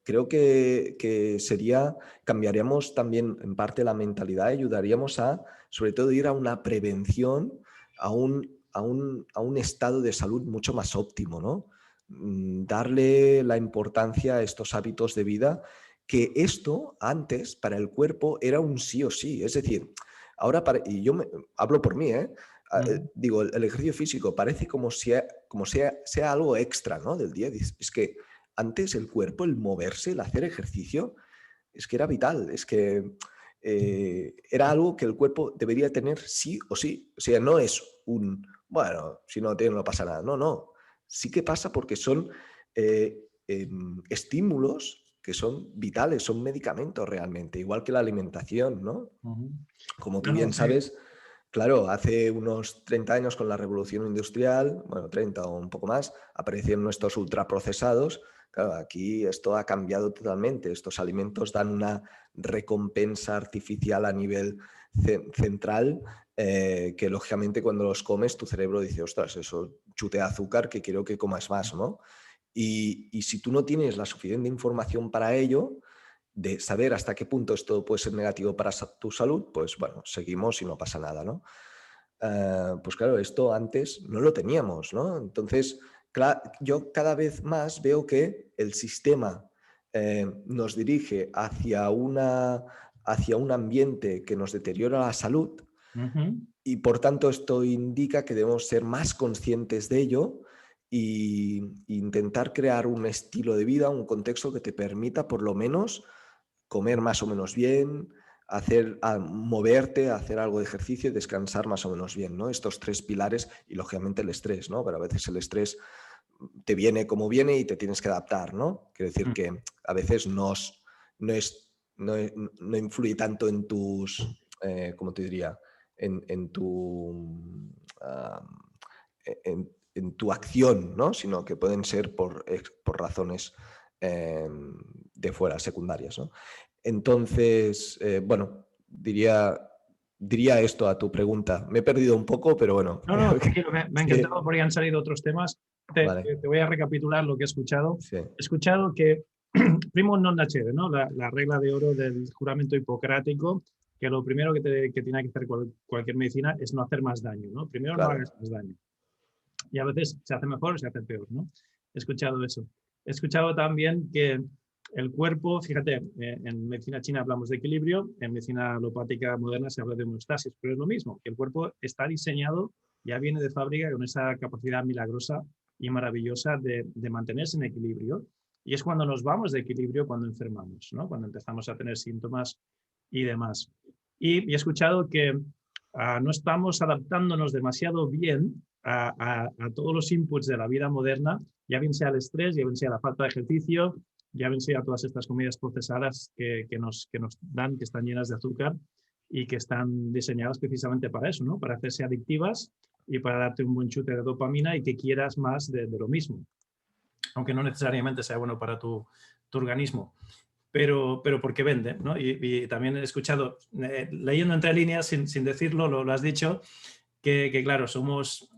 creo que sería, cambiaríamos también en parte la mentalidad, ayudaríamos a, sobre todo, ir a una prevención, a un estado de salud mucho más óptimo, ¿no? Darle la importancia a estos hábitos de vida, que esto antes para el cuerpo era un sí o sí. Es decir, ahora, y yo hablo por mí, ¿eh? Ujú. Digo, el ejercicio físico parece como sea algo extra, ¿no? Del día. Es que antes el cuerpo, el moverse, el hacer ejercicio, es que era vital, es que era algo que el cuerpo debería tener sí o sí. O sea, no es bueno, si no tiene no pasa nada. No, no. Sí que pasa porque son estímulos que son vitales, son medicamentos realmente, igual que la alimentación, ¿no? Ujú. Como tú No, no, bien sí. sabes, claro, hace unos 30 años con la revolución industrial, bueno, 30 o un poco más, aparecieron estos ultraprocesados. Claro, aquí esto ha cambiado totalmente. Estos alimentos dan una recompensa artificial a nivel central, que lógicamente cuando los comes tu cerebro dice, ostras, eso chute de azúcar que quiero que comas más, ¿no? Y si tú no tienes la suficiente información para ello, de saber hasta qué punto esto puede ser negativo para tu salud, pues bueno, seguimos y no pasa nada, ¿no? Pues claro, esto antes no lo teníamos, ¿no? Entonces, yo cada vez más veo que el sistema nos dirige hacia un ambiente que nos deteriora la salud Ujú. y por tanto esto indica que debemos ser más conscientes de ello e intentar crear un estilo de vida, un contexto que te permita por lo menos comer más o menos bien, moverte, hacer algo de ejercicio y descansar más o menos bien, ¿no? Estos tres pilares y lógicamente el estrés, ¿no? Pero a veces el estrés te viene como viene y te tienes que adaptar, ¿no? Quiere decir que a veces no, no influye tanto en tus, ¿cómo te diría? En tu, ah, en tu acción, ¿no? Sino que pueden ser por razones de fuera, secundarias, ¿no? Entonces, bueno, diría esto a tu pregunta. Me he perdido un poco, pero bueno, No, no, tranquilo, me ha sí, encantado porque han salido otros temas. vale, Te voy a recapitular lo que he escuchado. sí, He escuchado que primo non nacere, ¿no? La regla de oro del juramento hipocrático, que lo primero que tiene que hacer cualquier medicina es no hacer más daño, ¿no? Primero no hagas claro, más daño. Y a veces se hace mejor o se hace peor, ¿no? He escuchado eso. He escuchado también que el cuerpo, fíjate, en medicina china hablamos de equilibrio, en medicina alopática moderna se habla de homeostasis, pero es lo mismo, que el cuerpo está diseñado, ya viene de fábrica con esa capacidad milagrosa y maravillosa de mantenerse en equilibrio. Y es cuando nos vamos de equilibrio cuando enfermamos, ¿no? Cuando empezamos a tener síntomas y demás. Y he escuchado que no estamos adaptándonos demasiado bien a todos los inputs de la vida moderna, ya bien sea el estrés, ya bien sea la falta de ejercicio, ya bien sea todas estas comidas procesadas que nos dan, que están llenas de azúcar y que están diseñadas precisamente para eso, ¿no? Para hacerse adictivas y para darte un buen chute de dopamina y que quieras más de lo mismo, aunque no necesariamente sea bueno para tu organismo. Pero porque vende, ¿no? Y también he escuchado, leyendo entre líneas, sin decirlo, lo has dicho, que claro, somos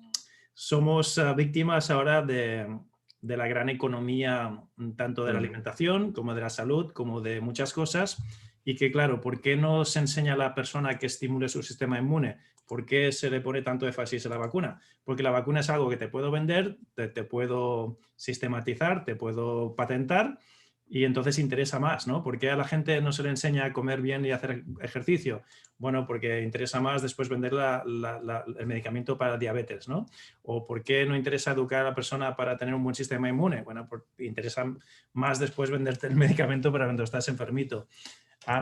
víctimas ahora de la gran economía, tanto de la mm, alimentación como de la salud, como de muchas cosas, y que claro, ¿por qué no se enseña a la persona que estimule su sistema inmune? ¿Por qué se le pone tanto énfasis a la vacuna? Porque la vacuna es algo que te puedo vender, te puedo sistematizar, te puedo patentar, y entonces interesa más, ¿no? ¿Por qué a la gente no se le enseña a comer bien y a hacer ejercicio? Bueno, porque interesa más después vender el medicamento para diabetes, ¿no? ¿O por qué no interesa educar a la persona para tener un buen sistema inmune? Bueno, porque interesa más después venderte el medicamento para cuando estás enfermito.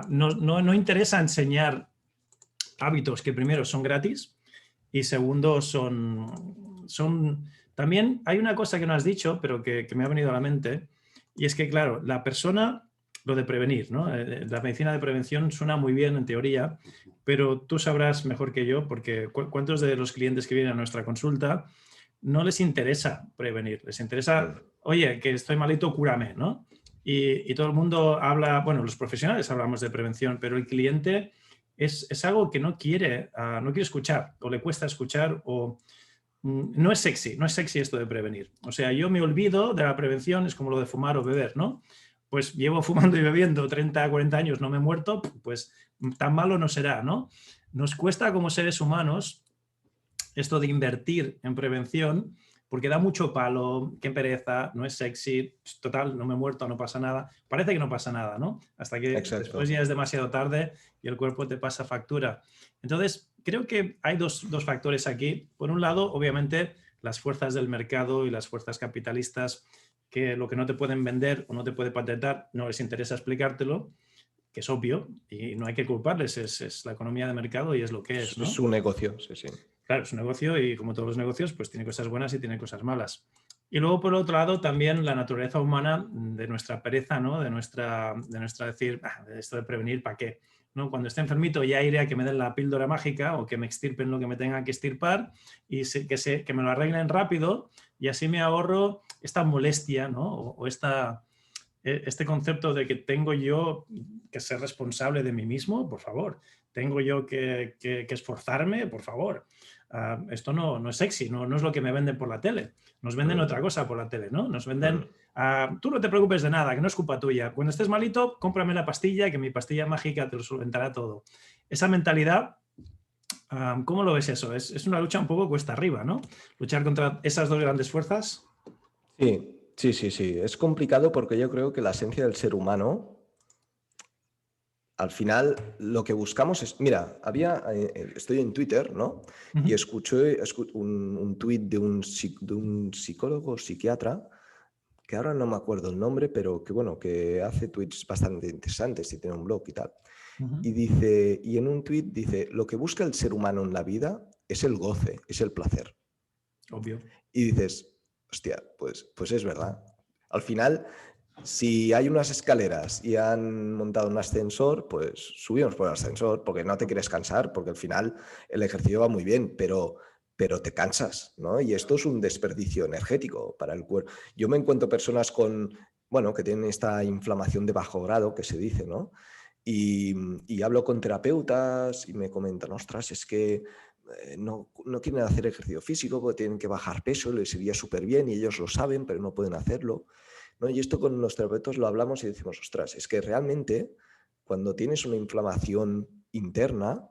No interesa enseñar hábitos que primero son gratis y segundo son... También hay una cosa que no has dicho, pero que me ha venido a la mente, y es que, claro, la persona, lo de prevenir, ¿no? La medicina de prevención suena muy bien en teoría, pero tú sabrás mejor que yo, porque ¿cuántos de los clientes que vienen a nuestra consulta no les interesa prevenir? Les interesa, mm, oye, que estoy malito, cúrame, ¿no? Y todo el mundo habla, bueno, los profesionales hablamos de prevención, pero el cliente es algo que no quiere escuchar, o le cuesta escuchar, o no es sexy, no es sexy esto de prevenir. O sea, yo me olvido de la prevención, es como lo de fumar o beber, ¿no? Pues llevo fumando y bebiendo 30, 40 años, no me he muerto, pues tan malo no será, ¿no? Nos cuesta como seres humanos esto de invertir en prevención, porque da mucho palo, qué pereza, no es sexy, total, no me he muerto, no pasa nada. Parece que no pasa nada, ¿no? Hasta que después exacto. ya es demasiado tarde y el cuerpo te pasa factura. Entonces, creo que hay dos factores aquí. Por un lado, obviamente, las fuerzas del mercado y las fuerzas capitalistas, que lo que no te pueden vender o no te puede patentar, no les interesa explicártelo, que es obvio y no hay que culparles, es la economía de mercado y es lo que es, Es ¿no? un negocio, sí, sí. Claro, es un negocio y como todos los negocios, pues tiene cosas buenas y tiene cosas malas. Y luego, por otro lado, también la naturaleza humana de nuestra pereza, ¿no? De nuestra decir, de esto de prevenir, ¿para qué? ¿No? Cuando esté enfermito ya iré a que me den la píldora mágica o que me extirpen lo que me tengan que extirpar y que me lo arreglen rápido y así me ahorro esta molestia, ¿no? O este concepto de que tengo yo que ser responsable de mí mismo, por favor. Tengo yo que esforzarme, por favor. Esto no es sexy, no es lo que me venden por la tele. Nos venden Mm, otra cosa por la tele, ¿no? Nos venden, mm. tú no te preocupes de nada, que no es culpa tuya. Cuando estés malito, cómprame la pastilla, que mi pastilla mágica te lo solventará todo. Esa mentalidad, ¿cómo lo ves eso? Es una lucha un poco cuesta arriba, ¿no? Luchar contra esas dos grandes fuerzas. Sí, sí, sí, sí. Es complicado porque yo creo que la esencia del ser humano, al final, lo que buscamos es, mira, estoy en Twitter, ¿no? Uh Y -huh. escuché un tuit de un psicólogo, psiquiatra, que ahora no me acuerdo el nombre, pero que bueno, que hace tweets bastante interesantes y tiene un blog y tal. Uh -huh. Y dice, y en un tuit dice, lo que busca el ser humano en la vida es el goce, es el placer. Obvio. Y dices, hostia, pues es verdad. Al final, si hay unas escaleras y han montado un ascensor, pues subimos por el ascensor porque no te quieres cansar, porque al final el ejercicio va muy bien, pero te cansas, ¿no? Y esto es un desperdicio energético para el cuerpo. Yo me encuentro personas con, bueno, que tienen esta inflamación de bajo grado, que se dice, ¿no? Y hablo con terapeutas y me comentan, ostras, es que no quieren hacer ejercicio físico porque tienen que bajar peso, les iría súper bien y ellos lo saben, pero no pueden hacerlo, ¿no? Y esto con los terapeutas lo hablamos y decimos, ostras, es que realmente cuando tienes una inflamación interna,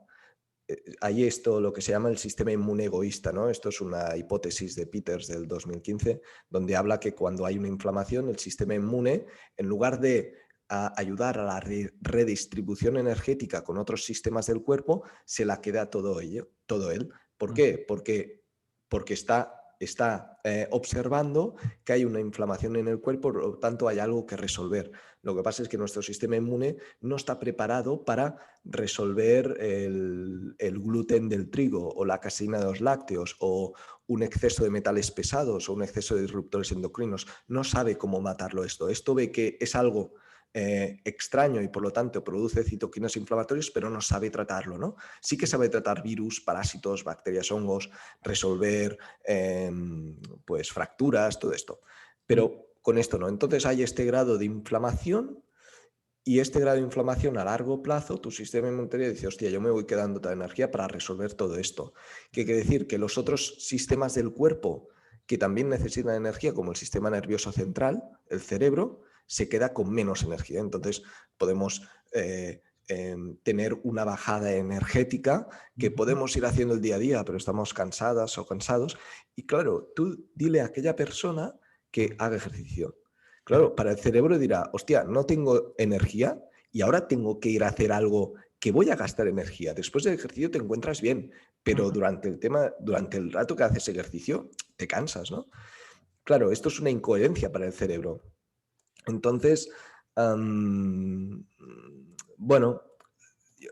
hay esto, lo que se llama el sistema inmune egoísta, ¿no? Esto es una hipótesis de Peters del 2015, donde habla que cuando hay una inflamación, el sistema inmune, en lugar de ayudar a la redistribución energética con otros sistemas del cuerpo, se la queda todo él. ¿Por Uh qué? Porque está observando que hay una inflamación en el cuerpo, por lo tanto hay algo que resolver. Lo que pasa es que nuestro sistema inmune no está preparado para resolver el gluten del trigo o la caseína de los lácteos o un exceso de metales pesados o un exceso de disruptores endocrinos. No sabe cómo matarlo esto. Esto ve que es algo extraño y por lo tanto produce citoquinas inflamatorias, pero no sabe tratarlo, ¿no? Sí que sabe tratar virus, parásitos, bacterias, hongos, resolver pues fracturas, todo esto. -huh. Pero con esto no. Entonces hay este grado de inflamación y este grado de inflamación a largo plazo, tu sistema inmunitario dice, hostia, yo me voy quedando toda energía para resolver todo esto. ¿Qué quiere decir? Que los otros sistemas del cuerpo que también necesitan energía, como el sistema nervioso central, el cerebro, se queda con menos energía. Entonces podemos tener una bajada energética que podemos ir haciendo el día a día, pero estamos cansadas o cansados. Y claro, tú dile a aquella persona que haga ejercicio. Claro, para el cerebro dirá, hostia, no tengo energía y ahora tengo que ir a hacer algo que voy a gastar energía. Después del ejercicio te encuentras bien, pero durante el rato que haces ejercicio, te cansas, ¿no? Claro, esto es una incoherencia para el cerebro. Entonces, bueno, yo,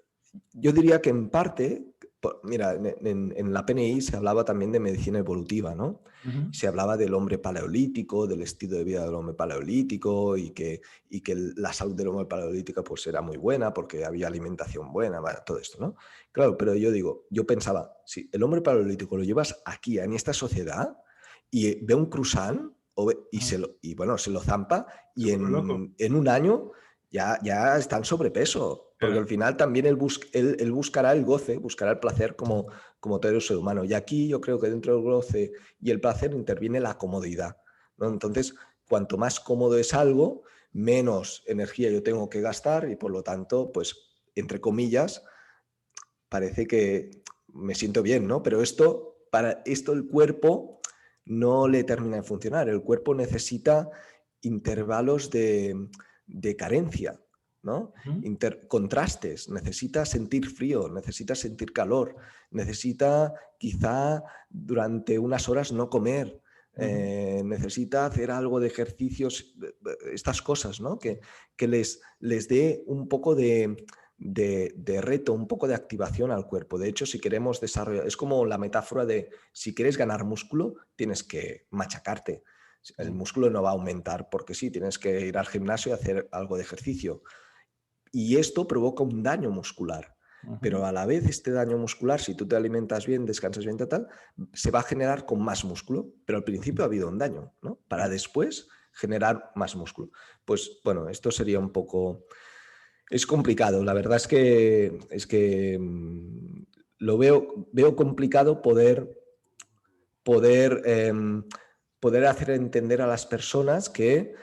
yo diría que en parte, mira, en la PNI se hablaba también de medicina evolutiva, ¿no? Se hablaba del hombre paleolítico, del estilo de vida del hombre paleolítico y que la salud del hombre paleolítico pues era muy buena porque había alimentación buena, bueno, todo esto, ¿no? Claro, pero yo pensaba, si el hombre paleolítico lo llevas aquí, en esta sociedad, y ve un croissant y bueno, se lo zampa Se y vuelve loco. en un año ya está en sobrepeso, porque Yeah. al final también él buscará el goce, buscará el placer como todo ser humano. Y aquí yo creo que dentro del goce y el placer interviene la comodidad, ¿no? Entonces, cuanto más cómodo es algo, menos energía yo tengo que gastar y por lo tanto, pues, entre comillas, parece que me siento bien, ¿no? Pero para esto el cuerpo no le termina de funcionar. El cuerpo necesita intervalos de carencia, ¿no? Contrastes, necesita sentir frío, necesita sentir calor, necesita quizá durante unas horas no comer, necesita hacer algo de ejercicios, estas cosas, ¿no? Que les dé un poco de reto, un poco de activación al cuerpo. De hecho, si queremos desarrollar, es como la metáfora de si quieres ganar músculo, tienes que machacarte. El músculo no va a aumentar porque sí, tienes que ir al gimnasio y hacer algo de ejercicio. Y esto provoca un daño muscular. Pero a la vez este daño muscular, si tú te alimentas bien, descansas bien, tal, se va a generar con más músculo. Pero al principio ha habido un daño, ¿no? Para después generar más músculo. Pues bueno, esto sería un poco... Es complicado. La verdad es que lo veo complicado poder, poder hacer entender a las personas que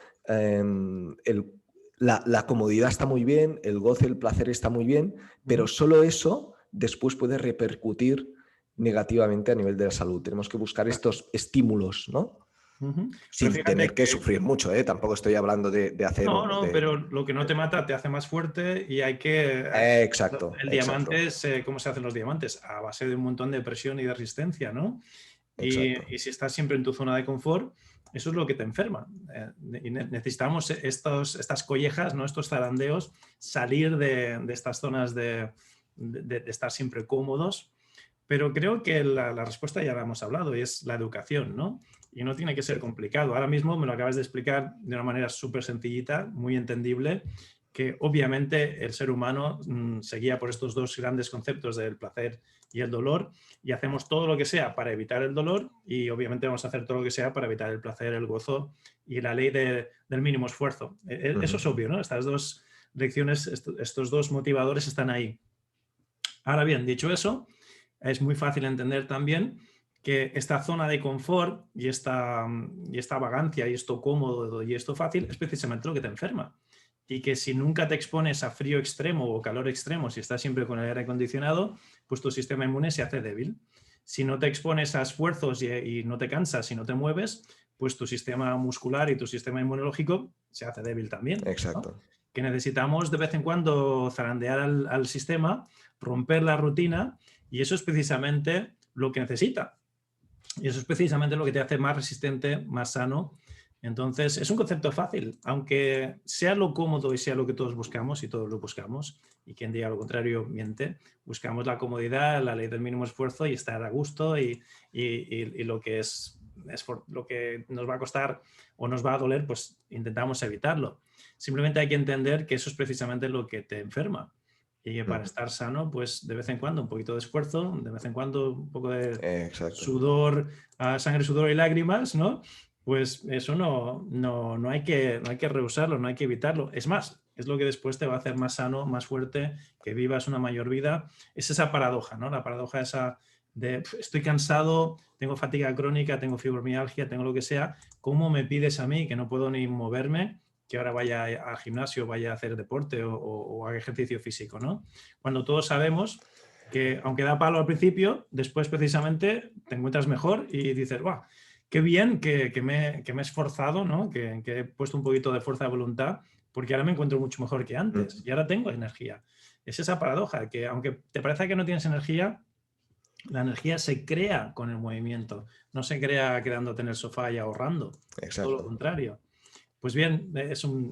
la comodidad está muy bien, el goce, el placer está muy bien, pero solo eso después puede repercutir negativamente a nivel de la salud. Tenemos que buscar estos estímulos, ¿no? Pero Sin fíjate tener que sufrir mucho, ¿eh? Tampoco estoy hablando de hacer... no, pero lo que no te mata te hace más fuerte y hay que... Exacto, El exacto, diamante es, ¿cómo se hacen los diamantes? A base de un montón de presión y de resistencia, ¿no? exacto. Y si estás siempre en tu zona de confort, eso es lo que te enferma. Y necesitamos estas collejas, ¿no? Estos zarandeos, salir de estas zonas de estar siempre cómodos. Pero creo que la respuesta ya la hemos hablado y es la educación, ¿no? Y no tiene que ser complicado. Ahora mismo me lo acabas de explicar de una manera súper sencillita, muy entendible, que obviamente el ser humano se guía por estos dos grandes conceptos del placer y el dolor y hacemos todo lo que sea para evitar el dolor y obviamente vamos a hacer todo lo que sea para evitar el placer, el gozo y la ley del mínimo esfuerzo. Eso es obvio, ¿no? Estas dos lecciones, estos dos motivadores están ahí. Ahora bien, dicho eso, es muy fácil entender también que esta zona de confort y esta vagancia y esto cómodo y esto fácil es precisamente lo que te enferma. Y que si nunca te expones a frío extremo o calor extremo, si estás siempre con el aire acondicionado, pues tu sistema inmune se hace débil. Si no te expones a esfuerzos y no te cansas y no te mueves, pues tu sistema muscular y tu sistema inmunológico se hace débil también, ¿no? Exacto. Que necesitamos de vez en cuando zarandear al sistema, romper la rutina y eso es precisamente lo que necesita. Y eso es precisamente lo que te hace más resistente, más sano. Entonces, es un concepto fácil, aunque sea lo cómodo y sea lo que todos buscamos, y todos lo buscamos, y quien diga lo contrario miente, buscamos la comodidad, la ley del mínimo esfuerzo y estar a gusto y lo que lo que nos va a costar o nos va a doler, pues intentamos evitarlo. Simplemente hay que entender que eso es precisamente lo que te enferma. Y que para estar sano, pues de vez en cuando un poquito de esfuerzo, de vez en cuando un poco de Exacto. sudor, sangre, sudor y lágrimas, ¿no? Pues eso no hay que rehusarlo, no hay que evitarlo. Es más, es lo que después te va a hacer más sano, más fuerte, que vivas una mayor vida. Es esa paradoja, ¿no? La paradoja esa de estoy cansado, tengo fatiga crónica, tengo fibromialgia, tengo lo que sea. ¿Cómo me pides a mí que no puedo ni moverme, que ahora vaya al gimnasio, vaya a hacer deporte o haga ejercicio físico, ¿no? Cuando todos sabemos que aunque da palo al principio, después precisamente te encuentras mejor y dices, ¡guau! Qué bien que me he esforzado, ¿no? Que he puesto un poquito de fuerza de voluntad, porque ahora me encuentro mucho mejor que antes y ahora tengo energía. Es esa paradoja, que aunque te parezca que no tienes energía, la energía se crea con el movimiento, no se crea quedándote en el sofá y ahorrando, todo lo Exacto. contrario. Pues bien,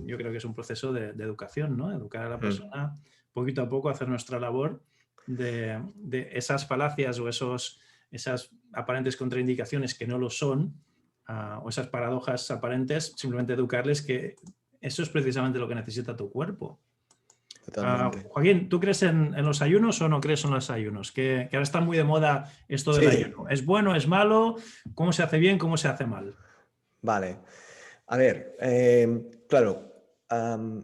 yo creo que es un proceso de educación, ¿no? Educar a la persona poquito a poco, hacer nuestra labor de esas falacias o esas aparentes contraindicaciones que no lo son, o esas paradojas aparentes, simplemente educarles que eso es precisamente lo que necesita tu cuerpo. Totalmente. Joaquín, ¿tú crees en los ayunos o no crees en los ayunos? Que ahora está muy de moda esto del Sí, ayuno. ¿Es bueno, es malo? ¿Cómo se hace bien, cómo se hace mal? vale. A ver, claro,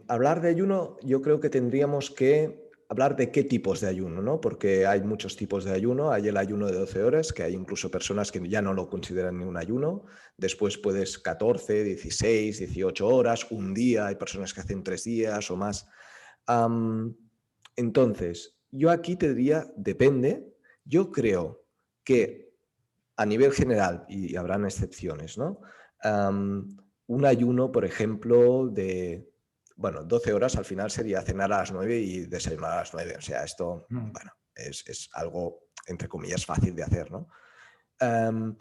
hablar de ayuno, yo creo que tendríamos que hablar de qué tipos de ayuno, ¿no? Porque hay muchos tipos de ayuno. Hay el ayuno de 12 horas, que hay incluso personas que ya no lo consideran ni un ayuno. Después puedes 14, 16, 18 horas, un día. Hay personas que hacen 3 días o más. Am, entonces, yo aquí te diría, depende. Yo creo que a nivel general, y habrán excepciones, ¿no? Un ayuno, por ejemplo, de, bueno, 12 horas al final sería cenar a las 9 y desayunar a las 9. O sea, esto, Mm. bueno, es algo, entre comillas, fácil de hacer, ¿no? Am,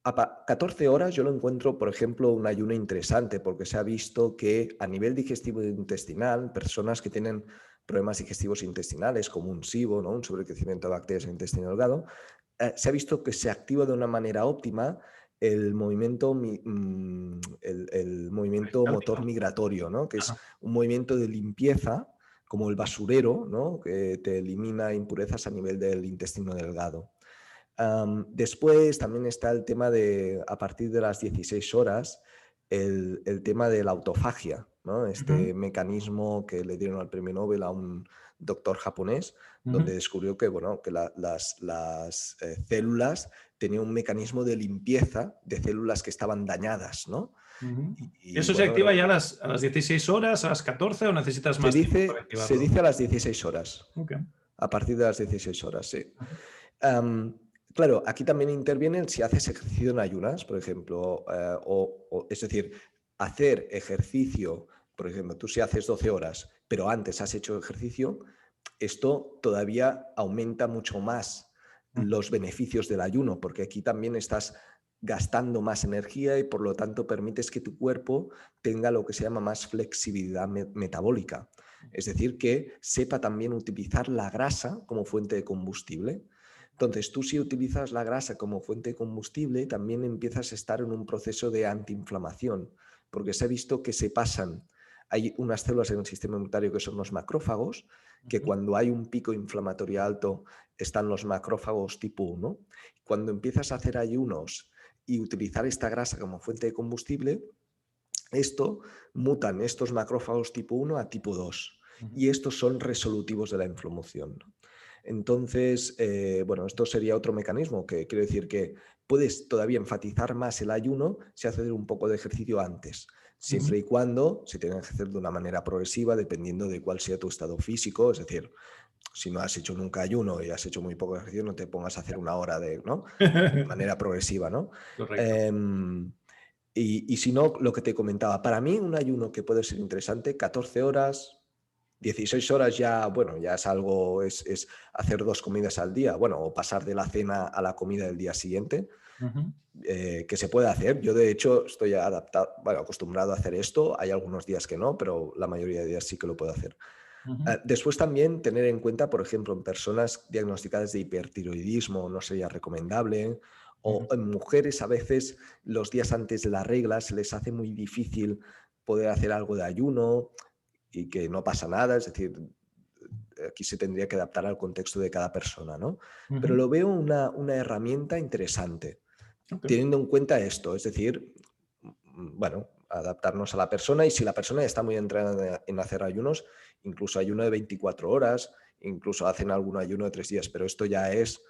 a 14 horas yo lo encuentro, por ejemplo, un ayuno interesante porque se ha visto que a nivel digestivo e intestinal, personas que tienen problemas digestivos intestinales como un SIBO, ¿no? Un sobrecrecimiento de bacterias en el intestino delgado, se ha visto que se activa de una manera óptima el movimiento, el movimiento motor Peristáltico. migratorio, ¿no? Que es Ajá. un movimiento de limpieza, como el basurero, ¿no? Que te elimina impurezas a nivel del intestino delgado. Después también está el tema de, a partir de las 16 horas, el tema de la autofagia, ¿no? Ujú, Este mecanismo que le dieron al premio Nobel a un doctor japonés, donde ujú, descubrió que, bueno, que células tenían un mecanismo de limpieza de células que estaban dañadas, ¿no? ujú. Y, ¿Eso se bueno, activa ya a las 16 horas, a las 14 o necesitas más tiempo para se activarlo? dice a las 16 horas, Ok. a partir de las 16 horas, sí. Ujú, Claro, aquí también intervienen si haces ejercicio en ayunas, por ejemplo, es decir, hacer ejercicio, por ejemplo, tú si haces 12 horas, pero antes has hecho ejercicio, esto todavía aumenta mucho más ujú, los beneficios del ayuno, porque aquí también estás gastando más energía y por lo tanto permites que tu cuerpo tenga lo que se llama más flexibilidad metabólica. Es decir, que sepa también utilizar la grasa como fuente de combustible. Entonces, tú si utilizas la grasa como fuente de combustible, también empiezas a estar en un proceso de antiinflamación, porque se ha visto que se pasan, hay unas células en el sistema inmunitario que son los macrófagos, que ujú. cuando hay un pico inflamatorio alto están los macrófagos tipo 1. Cuando empiezas a hacer ayunos y utilizar esta grasa como fuente de combustible, esto mutan estos macrófagos tipo 1 a tipo 2 Ujú. y estos son resolutivos de la inflamación. Entonces, bueno, esto sería otro mecanismo, que quiere decir que puedes todavía enfatizar más el ayuno si haces un poco de ejercicio antes, Ujú. siempre y cuando se tenga que hacer de una manera progresiva, dependiendo de cuál sea tu estado físico. Es decir, si no has hecho nunca ayuno y has hecho muy poco ejercicio, no te pongas a hacer una hora de, ¿no? De manera progresiva, ¿no? Correcto. Em, y si no, lo que te comentaba, para mí un ayuno que puede ser interesante, 14 horas, 16 horas ya, bueno, ya es algo, es hacer dos comidas al día, bueno, o pasar de la cena a la comida del día siguiente, Ujú, que se puede hacer. Yo, de hecho, estoy adaptado, bueno, acostumbrado a hacer esto. Hay algunos días que no, pero la mayoría de días sí que lo puedo hacer. ujú, Después también tener en cuenta, por ejemplo, en personas diagnosticadas de hipertiroidismo no sería recomendable, o ujú. en mujeres a veces los días antes de la regla se les hace muy difícil poder hacer algo de ayuno y que no pasa nada, es decir, aquí se tendría que adaptar al contexto de cada persona, ¿no? Pero Ujú. lo veo una herramienta interesante, Ok. teniendo en cuenta esto, es decir, bueno, adaptarnos a la persona y si la persona está muy entrenada en hacer ayunos, incluso ayuno de 24 horas, incluso hacen algún ayuno de 3 días, pero esto ya es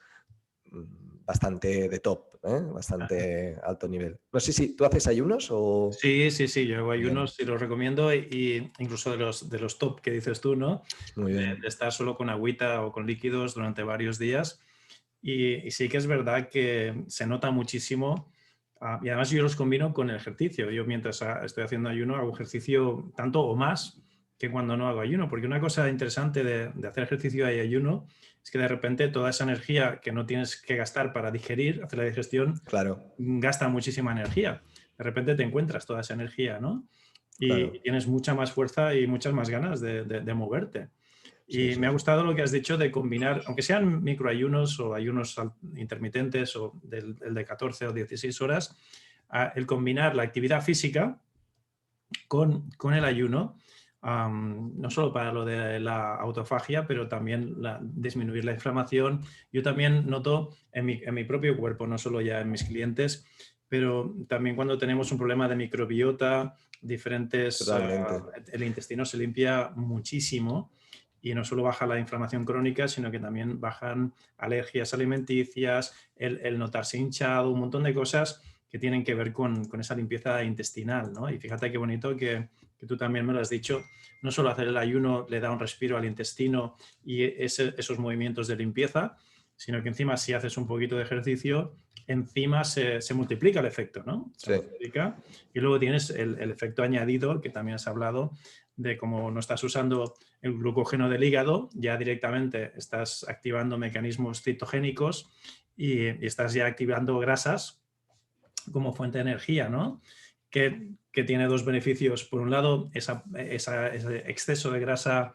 bastante de top, ¿eh? Ajá. Bastante alto nivel. No sé si tú haces ayunos o... Sí, sí, sí, yo hago Bien, ayunos y los recomiendo y incluso de los top que dices tú, ¿no? muy De bien. estar solo con agüita o con líquidos durante varios días. Y sí que es verdad que se nota muchísimo. Y además yo los combino con el ejercicio. Yo mientras estoy haciendo ayuno hago ejercicio tanto o más que cuando no hago ayuno. Porque una cosa interesante de hacer ejercicio y ayuno es que de repente toda esa energía que no tienes que gastar para digerir, hacer la digestión, Claro, gasta muchísima energía. De repente te encuentras toda esa energía, ¿no? Y claro. tienes mucha más fuerza y muchas más ganas de moverte. Sí, Y me sí, ha sí. gustado lo que has dicho de combinar, aunque sean microayunos o ayunos intermitentes o el de 14 o 16 horas, el combinar la actividad física con el ayuno, no solo para lo de la autofagia, pero también disminuir la inflamación. Yo también noto en mi propio cuerpo, no solo ya en mis clientes, pero también cuando tenemos un problema de microbiota, diferentes, Totalmente. el intestino se limpia muchísimo y no solo baja la inflamación crónica, sino que también bajan alergias alimenticias, el notarse hinchado, un montón de cosas que tienen que ver con esa limpieza intestinal, ¿no? Y fíjate qué bonito que tú también me lo has dicho, no solo hacer el ayuno le da un respiro al intestino y esos movimientos de limpieza, sino que encima si haces un poquito de ejercicio, encima se multiplica el efecto, ¿no? Se Sí, multiplica y luego tienes el efecto añadido, que también has hablado, de cómo no estás usando el glucógeno del hígado, ya directamente estás activando mecanismos citogénicos y estás ya activando grasas como fuente de energía, ¿no? Que tiene dos beneficios. Por un lado, ese exceso de grasa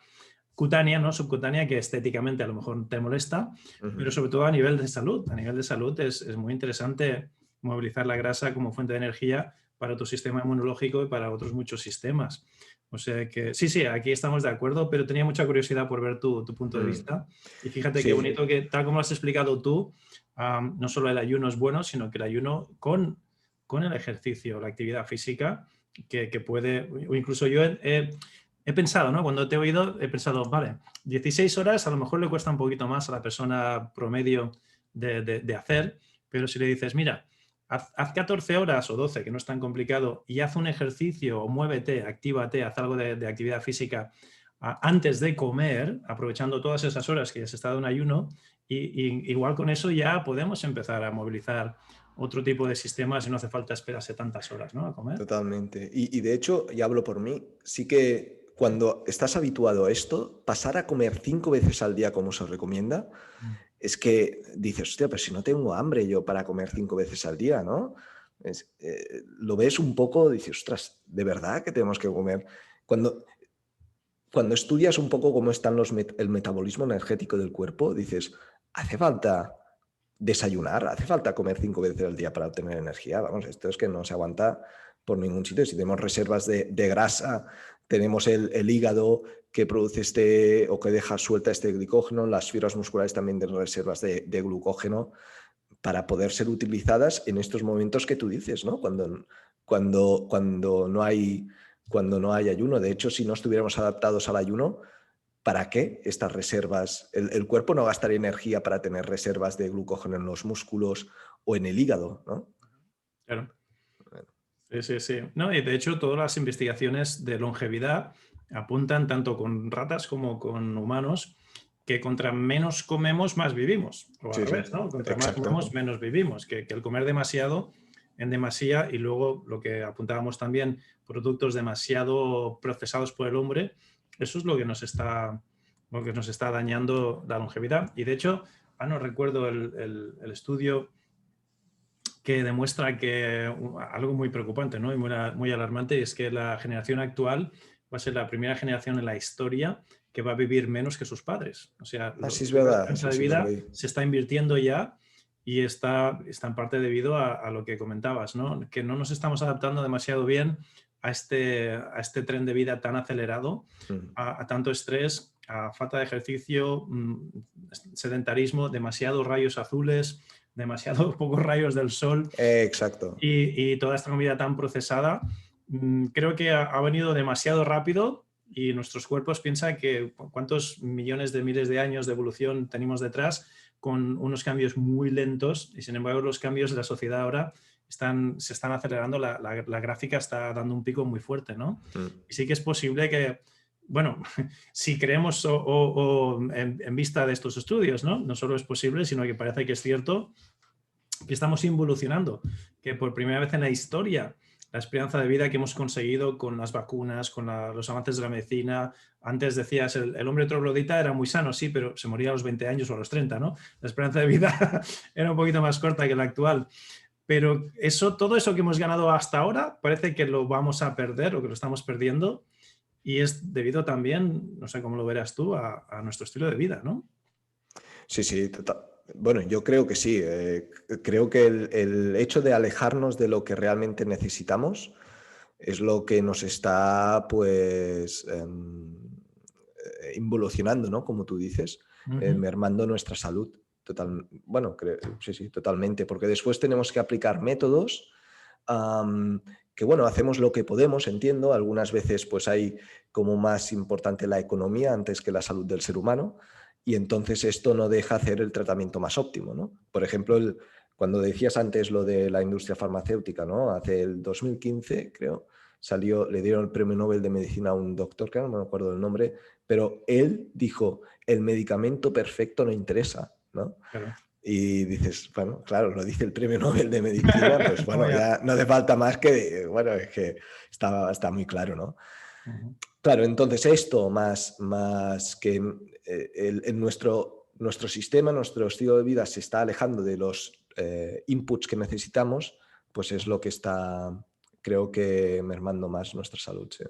cutánea, ¿no? Subcutánea, que estéticamente a lo mejor te molesta, ujú, pero sobre todo a nivel de salud. A nivel de salud es muy interesante movilizar la grasa como fuente de energía para tu sistema inmunológico y para otros muchos sistemas. O sea que sí, sí, aquí estamos de acuerdo, pero tenía mucha curiosidad por ver tu punto de Mm, vista. Y fíjate qué sí, bonito que, tal como lo has explicado tú, no solo el ayuno es bueno, sino que el ayuno con el ejercicio, la actividad física, que puede, o incluso yo he pensado, ¿no? Cuando te he oído, he pensado, vale, 16 horas a lo mejor le cuesta un poquito más a la persona promedio de hacer, pero si le dices, mira, haz 14 horas o 12, que no es tan complicado, y haz un ejercicio o muévete, actívate, haz algo de actividad física antes de comer, aprovechando todas esas horas que has estado en ayuno, y igual con eso ya podemos empezar a movilizar otro tipo de sistemas y no hace falta esperarse tantas horas, ¿no? A comer. totalmente. Y de hecho, y hablo por mí, sí que cuando estás habituado a esto, pasar a comer 5 veces al día como se recomienda, Mm. es que dices, hostia, pero si no tengo hambre yo para comer 5 veces al día, ¿no? Lo ves un poco, dices, ostras, ¿de verdad que tenemos que comer? Cuando, cuando estudias un poco cómo están el metabolismo energético del cuerpo, dices, ¿hace falta desayunar? ¿Hace falta comer 5 veces al día para obtener energía? Vamos, esto es que no se aguanta por ningún sitio. Si tenemos reservas de grasa, tenemos el hígado que produce o que deja suelta este glicógeno, las fibras musculares también tienen reservas de glucógeno para poder ser utilizadas en estos momentos que tú dices, ¿no? Cuando, cuando, no hay, cuando no hay ayuno. De hecho, si no estuviéramos adaptados al ayuno, ¿para qué estas reservas? El cuerpo no gastaría energía para tener reservas de glucógeno en los músculos o en el hígado, ¿no? Claro. Sí, sí, sí. No, y de hecho, todas las investigaciones de longevidad apuntan tanto con ratas como con humanos que contra menos comemos, más vivimos. O al Sí, sí, revés, ¿no? Contra más exacto. comemos, menos vivimos. Que el comer demasiado en demasía y luego lo que apuntábamos también, productos demasiado procesados por el hombre, eso es lo que nos está dañando la longevidad. Y de hecho, no recuerdo el estudio que demuestra que algo muy preocupante, ¿no? Y muy alarmante es que la generación actual va a ser la primera generación en la historia que va a vivir menos que sus padres. O sea, Así es su verdad, esperanza sí, de sí, lo vida leí. se está invirtiendo ya y está en parte debido a lo que comentabas, ¿no? Que no nos estamos adaptando demasiado bien a este tren de vida tan acelerado, Mm. a tanto estrés, a falta de ejercicio, sedentarismo, demasiados rayos azules, demasiados pocos rayos del sol Exacto. y toda esta comida tan procesada, creo que ha venido demasiado rápido y nuestros cuerpos piensan que cuántos millones de miles de años de evolución tenemos detrás con unos cambios muy lentos y sin embargo los cambios de la sociedad ahora se están acelerando, la gráfica está dando un pico muy fuerte, ¿no? Mm. Y sí que es posible que, bueno, si creemos o en vista de estos estudios, ¿no? No solo es posible, sino que parece que es cierto que estamos involucionando, que por primera vez en la historia la esperanza de vida que hemos conseguido con las vacunas, con los avances de la medicina. Antes decías, el hombre troglodita era muy sano, sí, pero se moría a los 20 años o a los 30, ¿no? La esperanza de vida era un poquito más corta que la actual. Pero todo eso que hemos ganado hasta ahora parece que lo vamos a perder o que lo estamos perdiendo y es debido también, no sé cómo lo verás tú, a nuestro estilo de vida, ¿no? Sí, sí, bueno, yo creo que sí. Creo que el hecho de alejarnos de lo que realmente necesitamos es lo que nos está, pues, involucionando, ¿no? Como tú dices, Uh -huh. mermando nuestra salud. Bueno, sí, sí, totalmente, porque después tenemos que aplicar métodos am, que, bueno, hacemos lo que podemos, entiendo. Algunas veces, pues, hay como más importante la economía antes que la salud del ser humano y entonces esto no deja hacer el tratamiento más óptimo, ¿no? Por ejemplo, cuando decías antes lo de la industria farmacéutica, ¿no? Hace el 2015, creo, le dieron el premio Nobel de Medicina a un doctor, que no me acuerdo del nombre, pero él dijo, el medicamento perfecto no interesa, ¿no? Claro. Y dices, bueno, claro, lo dice el premio Nobel de Medicina, pues Toma bueno, ya. ya no hace falta más que, bueno, es que está muy claro, ¿no? Uh -huh. Claro, entonces esto más que nuestro sistema, nuestro estilo de vida se está alejando de los inputs que necesitamos, pues es lo que está, creo que, mermando más nuestra salud. Sí.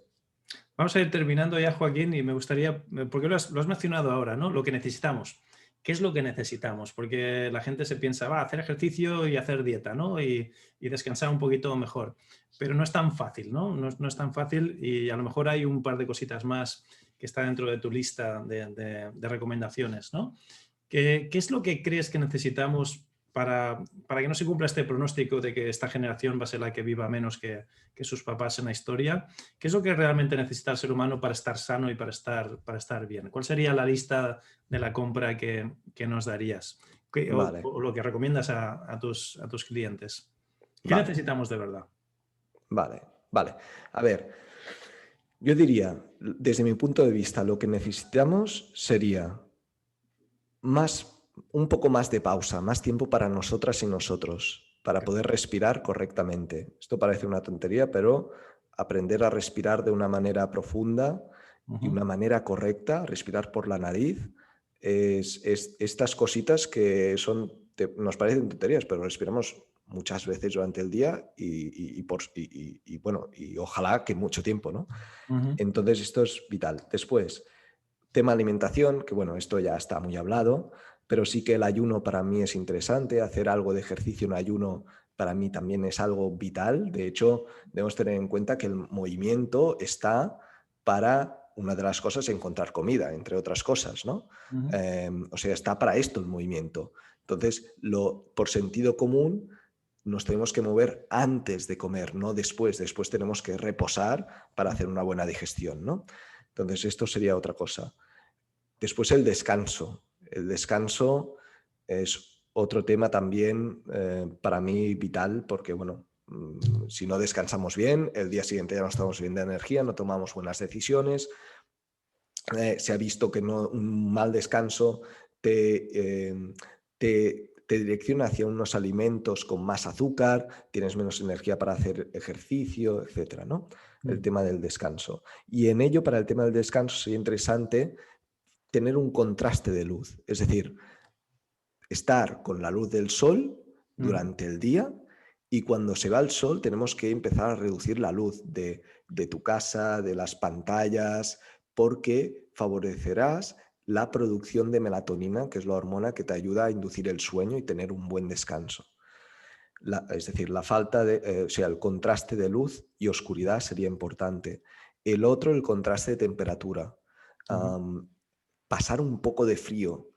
Vamos a ir terminando ya, Joaquín, y me gustaría, porque lo has mencionado ahora, ¿no? Lo que necesitamos. ¿qué es lo que necesitamos? Porque la gente se piensa, va, hacer ejercicio y hacer dieta, ¿no? Y descansar un poquito mejor. Pero no es tan fácil, ¿no? No es tan fácil y a lo mejor hay un par de cositas más que está dentro de tu lista de recomendaciones, ¿no? ¿Qué es lo que crees que necesitamos para que no se cumpla este pronóstico de que esta generación va a ser la que viva menos que sus papás en la historia? ¿Qué es lo que realmente necesita el ser humano para estar sano y para estar bien? ¿Cuál sería la lista de la compra que nos darías? Vale, O lo que recomiendas a tus clientes. ¿Qué vale, necesitamos de verdad? vale, vale. A ver, yo diría, desde mi punto de vista, lo que necesitamos sería más, un poco más de pausa, más tiempo para nosotras y nosotros, para Ok. poder respirar correctamente. Esto parece una tontería, pero aprender a respirar de una manera profunda y Ujú, una manera correcta, respirar por la nariz, es estas cositas que son, nos parecen tonterías, pero respiramos muchas veces durante el día y bueno, y ojalá que mucho tiempo, ¿no? ujú, Entonces esto es vital. Después, tema alimentación, que bueno, esto ya está muy hablado, pero sí que el ayuno para mí es interesante, hacer algo de ejercicio en ayuno para mí también es algo vital. De hecho, debemos tener en cuenta que el movimiento está para, una de las cosas, encontrar comida, entre otras cosas, ¿no? ujú. O sea, está para esto el movimiento. Entonces, por sentido común, nos tenemos que mover antes de comer, no después. Después tenemos que reposar para hacer una buena digestión, ¿no? Entonces, esto sería otra cosa. Después el descanso. El descanso es otro tema también para mí vital porque, bueno, si no descansamos bien, el día siguiente ya no estamos bien de energía, no tomamos buenas decisiones. Se ha visto que un mal descanso te direcciona hacia unos alimentos con más azúcar, tienes menos energía para hacer ejercicio, etcétera, ¿no? El Mm, tema del descanso. Y en ello, para el tema del descanso, sería interesante tener un contraste de luz, es decir, estar con la luz del sol ujú, durante el día y cuando se va el sol tenemos que empezar a reducir la luz de tu casa, de las pantallas, porque favorecerás la producción de melatonina, que es la hormona que te ayuda a inducir el sueño y tener un buen descanso. Es decir, la falta de, o sea, el contraste de luz y oscuridad sería importante. El otro, el contraste de temperatura. ujú, Am, Pasar un poco de frío.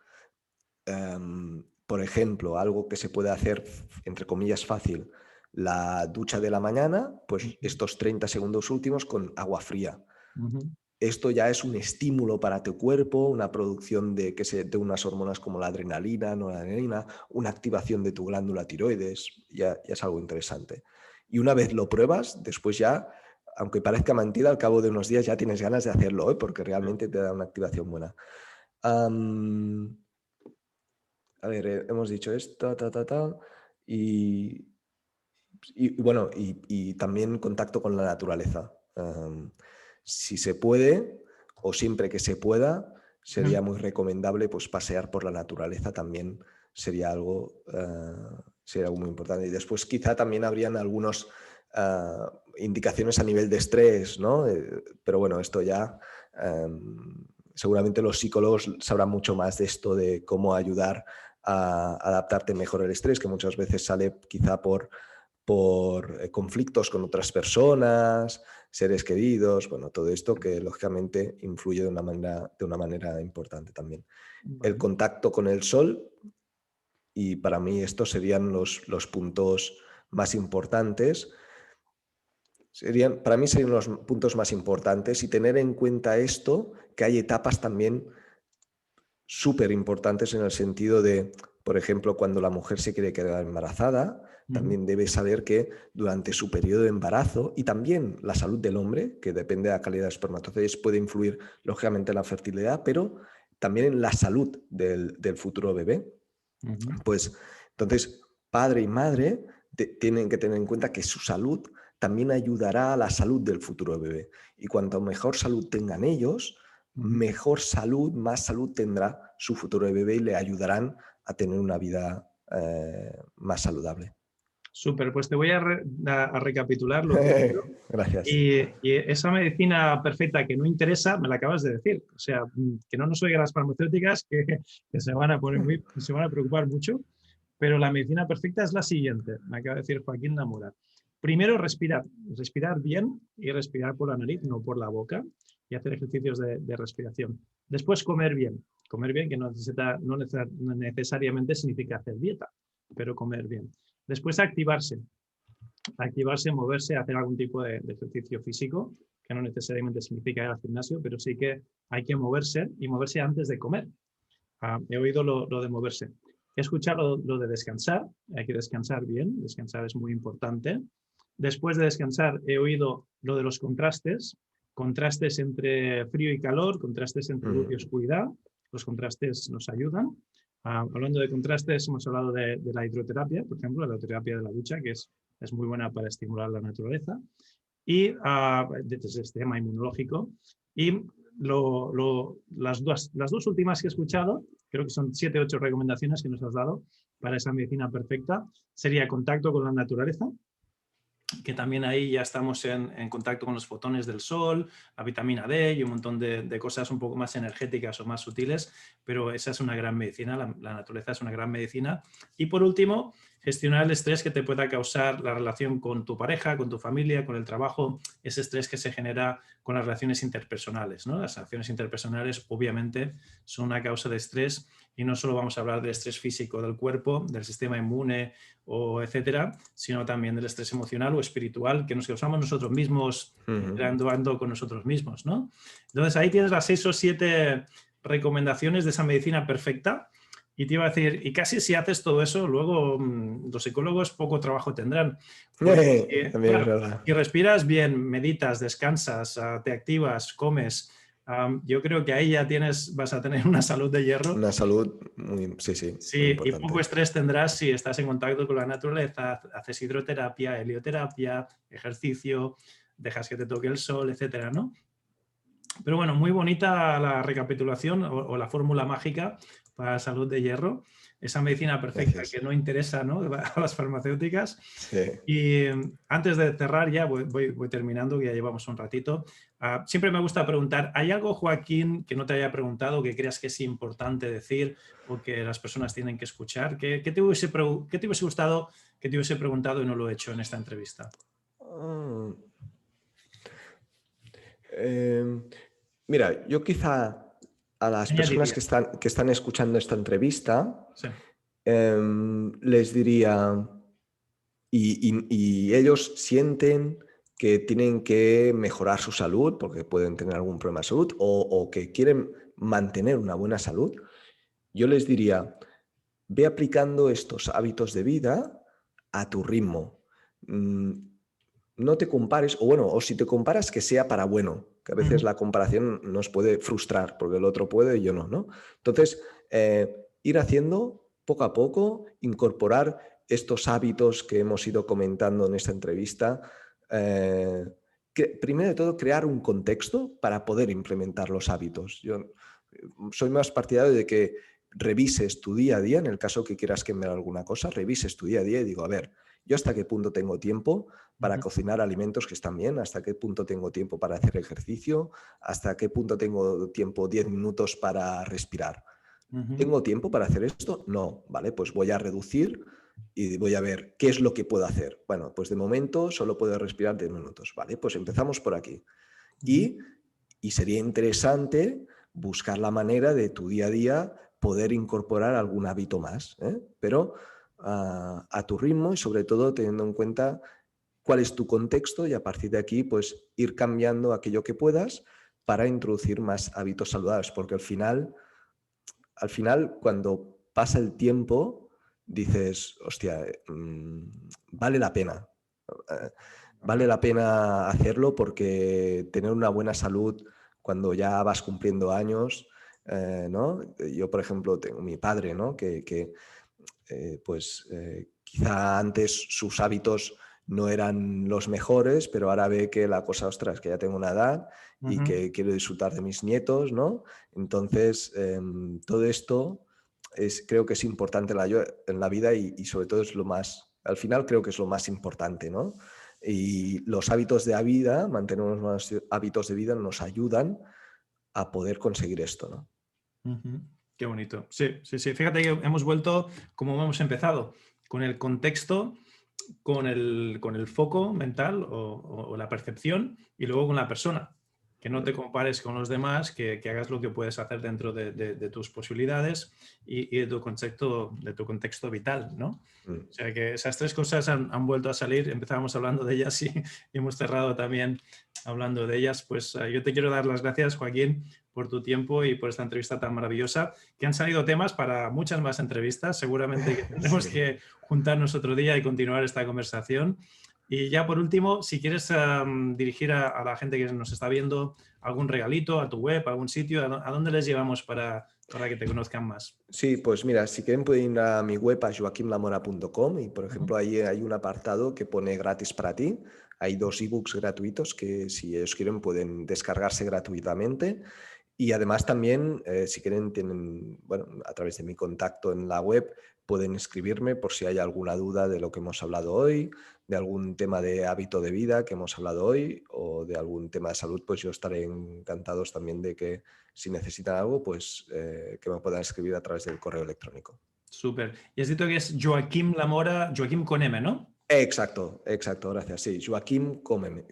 Por ejemplo, algo que se puede hacer, entre comillas, fácil, la ducha de la mañana, pues ujú, estos 30 segundos últimos con agua fría. ujú. Esto ya es un estímulo para tu cuerpo, una producción de unas hormonas como la adrenalina, noradrenalina, una activación de tu glándula tiroides, ya es algo interesante. Y una vez lo pruebas, después ya, aunque parezca mentira, al cabo de unos días ya tienes ganas de hacerlo, ¿eh? Porque realmente te da una activación buena. Am, a ver, hemos dicho esto, y, bueno, y también contacto con la naturaleza. Si se puede, o siempre que se pueda, sería muy recomendable pues, pasear por la naturaleza también sería algo muy importante. Y después quizá también habrían algunas indicaciones a nivel de estrés, ¿no? Pero bueno, esto ya seguramente los psicólogos sabrán mucho más de esto, de cómo ayudar a adaptarte mejor al estrés, que muchas veces sale quizá por conflictos con otras personas, seres queridos, bueno, todo esto que lógicamente influye de una manera importante también. El Vale. contacto con el sol, y para mí estos serían los puntos más importantes, para mí serían los puntos más importantes y tener en cuenta esto, que hay etapas también súper importantes en el sentido de, por ejemplo, cuando la mujer se quiere quedar embarazada, Ujú, también debe saber que durante su periodo de embarazo y también la salud del hombre, que depende de la calidad de espermatozoides, puede influir lógicamente en la fertilidad, pero también en la salud del futuro bebé. ujú. Pues entonces, padre y madre tienen que tener en cuenta que su salud también ayudará a la salud del futuro bebé. Y cuanto mejor salud tengan ellos, Ujú. mejor salud, más salud tendrá su futuro bebé y le ayudarán a tener una vida más saludable. Súper, pues te voy a recapitular lo primero. Gracias. Y esa medicina perfecta que no interesa, me la acabas de decir. O sea, que no nos oigan las farmacéuticas que se van a poner se van a preocupar mucho. Pero la medicina perfecta es la siguiente, me acaba de decir Joaquín Namura. Primero, respirar bien y respirar por la nariz, no por la boca, y hacer ejercicios de respiración. Después, comer bien, que no necesariamente significa hacer dieta, pero comer bien. Después, activarse, moverse, hacer algún tipo de ejercicio físico, que no necesariamente significa ir al gimnasio, pero sí que hay que moverse y moverse antes de comer. He oído lo de moverse. He escuchado lo de descansar, hay que descansar bien, descansar es muy importante. Después de descansar he oído lo de los contrastes, contrastes entre frío y calor, contrastes entre luz y oscuridad. Los contrastes nos ayudan. Hablando de contrastes, hemos hablado de la hidroterapia, por ejemplo, la hidroterapia de la ducha, que es muy buena para estimular la naturaleza, y desde el sistema inmunológico. Y las dos últimas que he escuchado, creo que son 7 o 8 recomendaciones que nos has dado para esa medicina perfecta, sería contacto con la naturaleza, que también ahí ya estamos en contacto con los fotones del sol, la vitamina D y un montón de cosas un poco más energéticas o más sutiles, pero esa es una gran medicina, la naturaleza es una gran medicina. Y por último, gestionar el estrés que te pueda causar la relación con tu pareja, con tu familia, con el trabajo, ese estrés que se genera con las relaciones interpersonales, ¿no? Las relaciones interpersonales obviamente son una causa de estrés y no solo vamos a hablar del estrés físico del cuerpo, del sistema inmune o etcétera, sino también del estrés emocional o espiritual que nos causamos nosotros mismos interactuando con nosotros mismos, ¿no? Entonces ahí tienes las 6 o 7 recomendaciones de esa medicina perfecta y te iba a decir, y casi si haces todo eso, luego los psicólogos poco trabajo tendrán. Porque, También es claro, verdad. si respiras bien, meditas, descansas, te activas, comes, yo creo que ahí ya vas a tener una salud de hierro. Una salud muy, sí, sí, muy Sí, y poco importante. estrés tendrás si estás en contacto con la naturaleza, haces hidroterapia, helioterapia, ejercicio, dejas que te toque el sol, etcétera, ¿no? Pero bueno, muy bonita la recapitulación o la fórmula mágica para la salud de hierro. Esa medicina perfecta Gracias. que no interesa, ¿no?, a las farmacéuticas. Sí. Y antes de cerrar ya, voy terminando, que ya llevamos un ratito. Siempre me gusta preguntar, ¿hay algo, Joaquín, que no te haya preguntado, que creas que es importante decir o que las personas tienen que escuchar? ¿Qué te hubiese gustado que te hubiese preguntado y no lo he hecho en esta entrevista? Ah, em, mira, yo quizá a las personas Añadiría. que están escuchando esta entrevista Sí. les diría, y ellos sienten que tienen que mejorar su salud porque pueden tener algún problema de salud o que quieren mantener una buena salud, yo les diría, ve aplicando estos hábitos de vida a tu ritmo. No te compares, o bueno, o si te comparas, que sea para bueno, que a veces Ujú. la comparación nos puede frustrar, porque el otro puede y yo no, ¿no? Entonces, ir haciendo poco a poco, incorporar estos hábitos que hemos ido comentando en esta entrevista. Primero de todo, crear un contexto para poder implementar los hábitos. Yo soy más partidario de que revises tu día a día, en el caso que quieras cambiar alguna cosa, revises tu día a día y digo, a ver, yo hasta qué punto tengo tiempo para Ujú. cocinar alimentos que están bien, hasta qué punto tengo tiempo para hacer ejercicio, hasta qué punto tengo tiempo 10 minutos para respirar. Ujú. ¿Tengo tiempo para hacer esto? No, vale, pues voy a reducir y voy a ver qué es lo que puedo hacer. Bueno, pues de momento solo puedo respirar 10 minutos, vale, pues empezamos por aquí. Ujú. Y, y sería interesante buscar la manera de tu día a día poder incorporar algún hábito más, ¿eh? Pero a tu ritmo y sobre todo teniendo en cuenta cuál es tu contexto y a partir de aquí pues ir cambiando aquello que puedas para introducir más hábitos saludables, porque al final cuando pasa el tiempo dices, hostia, vale la pena. Eh, Vale la pena hacerlo porque tener una buena salud cuando ya vas cumpliendo años, ¿no? Yo, por ejemplo, tengo mi padre, ¿no? Que quizá antes sus hábitos no eran los mejores, pero ahora ve que la cosa, ostras, que ya tengo una edad y Ujú. que quiero disfrutar de mis nietos, ¿no? Entonces, todo esto creo que es importante en la vida y sobre todo es lo más Al final creo que es lo más importante, ¿no? Y los hábitos de la vida, mantener unos buenos hábitos de vida nos ayudan a poder conseguir esto, ¿no? Ujú. Qué bonito. Sí, sí, sí. Fíjate que hemos vuelto como hemos empezado, con el contexto, con el foco mental o la percepción y luego con la persona. Que no te compares con los demás, que hagas lo que puedes hacer dentro de tus posibilidades y de tu contexto vital, ¿no? Mm. O sea que esas tres cosas han vuelto a salir. Empezábamos hablando de ellas y hemos cerrado también hablando de ellas. Pues yo te quiero dar las gracias, Joaquín, por tu tiempo y por esta entrevista tan maravillosa, que han salido temas para muchas más entrevistas. Seguramente que tendremos Sí. que juntarnos otro día y continuar esta conversación. Y ya por último, si quieres dirigir a la gente que nos está viendo algún regalito, a tu web, a algún sitio, ¿a dónde les llevamos para que te conozcan más? Sí, pues mira, si quieren pueden ir a mi web, a joaquimlamora.com, y por Ujú. ejemplo ahí hay un apartado que pone gratis para ti. Hay 2 ebooks gratuitos que si ellos quieren pueden descargarse gratuitamente. Y además también, si quieren, tienen, bueno, a través de mi contacto en la web, pueden escribirme por si hay alguna duda de lo que hemos hablado hoy, de algún tema de hábito de vida que hemos hablado hoy o de algún tema de salud, pues yo estaré encantados también de que si necesitan algo, pues que me puedan escribir a través del correo electrónico. Súper. Y has dicho que es Joaquim Lamora, Joaquim con M, ¿no? Exacto, exacto, gracias. Sí, Joaquim con M,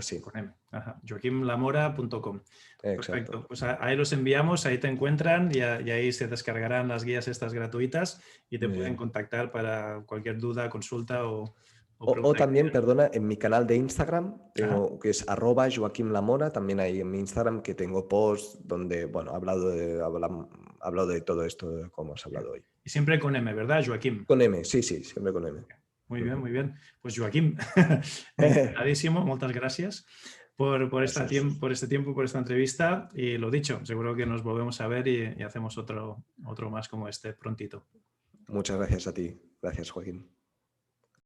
sí, Con M. Ajá. joaquimlamora.com. exacto. Perfecto. Pues ahí los enviamos, ahí te encuentran y ahí se descargarán las guías estas gratuitas y te Muy pueden bien. contactar para cualquier duda, consulta o O pregunta que también, tengan. perdona, en mi canal de Instagram, Ajá. tengo, que es @JoaquimLamora, también hay en mi Instagram que tengo posts donde, bueno, he hablado de todo esto como hemos hablado hoy. Y siempre con M, ¿verdad, Joaquim? Con M, sí, sí, siempre con M. Muy bien, Ujú. muy bien. Pues Joaquim, encantadísimo, muchas gracias Gracias. por este tiempo, por esta entrevista y lo dicho, seguro que nos volvemos a ver y hacemos otro más como este prontito. Muchas gracias a ti. Gracias, Joaquín.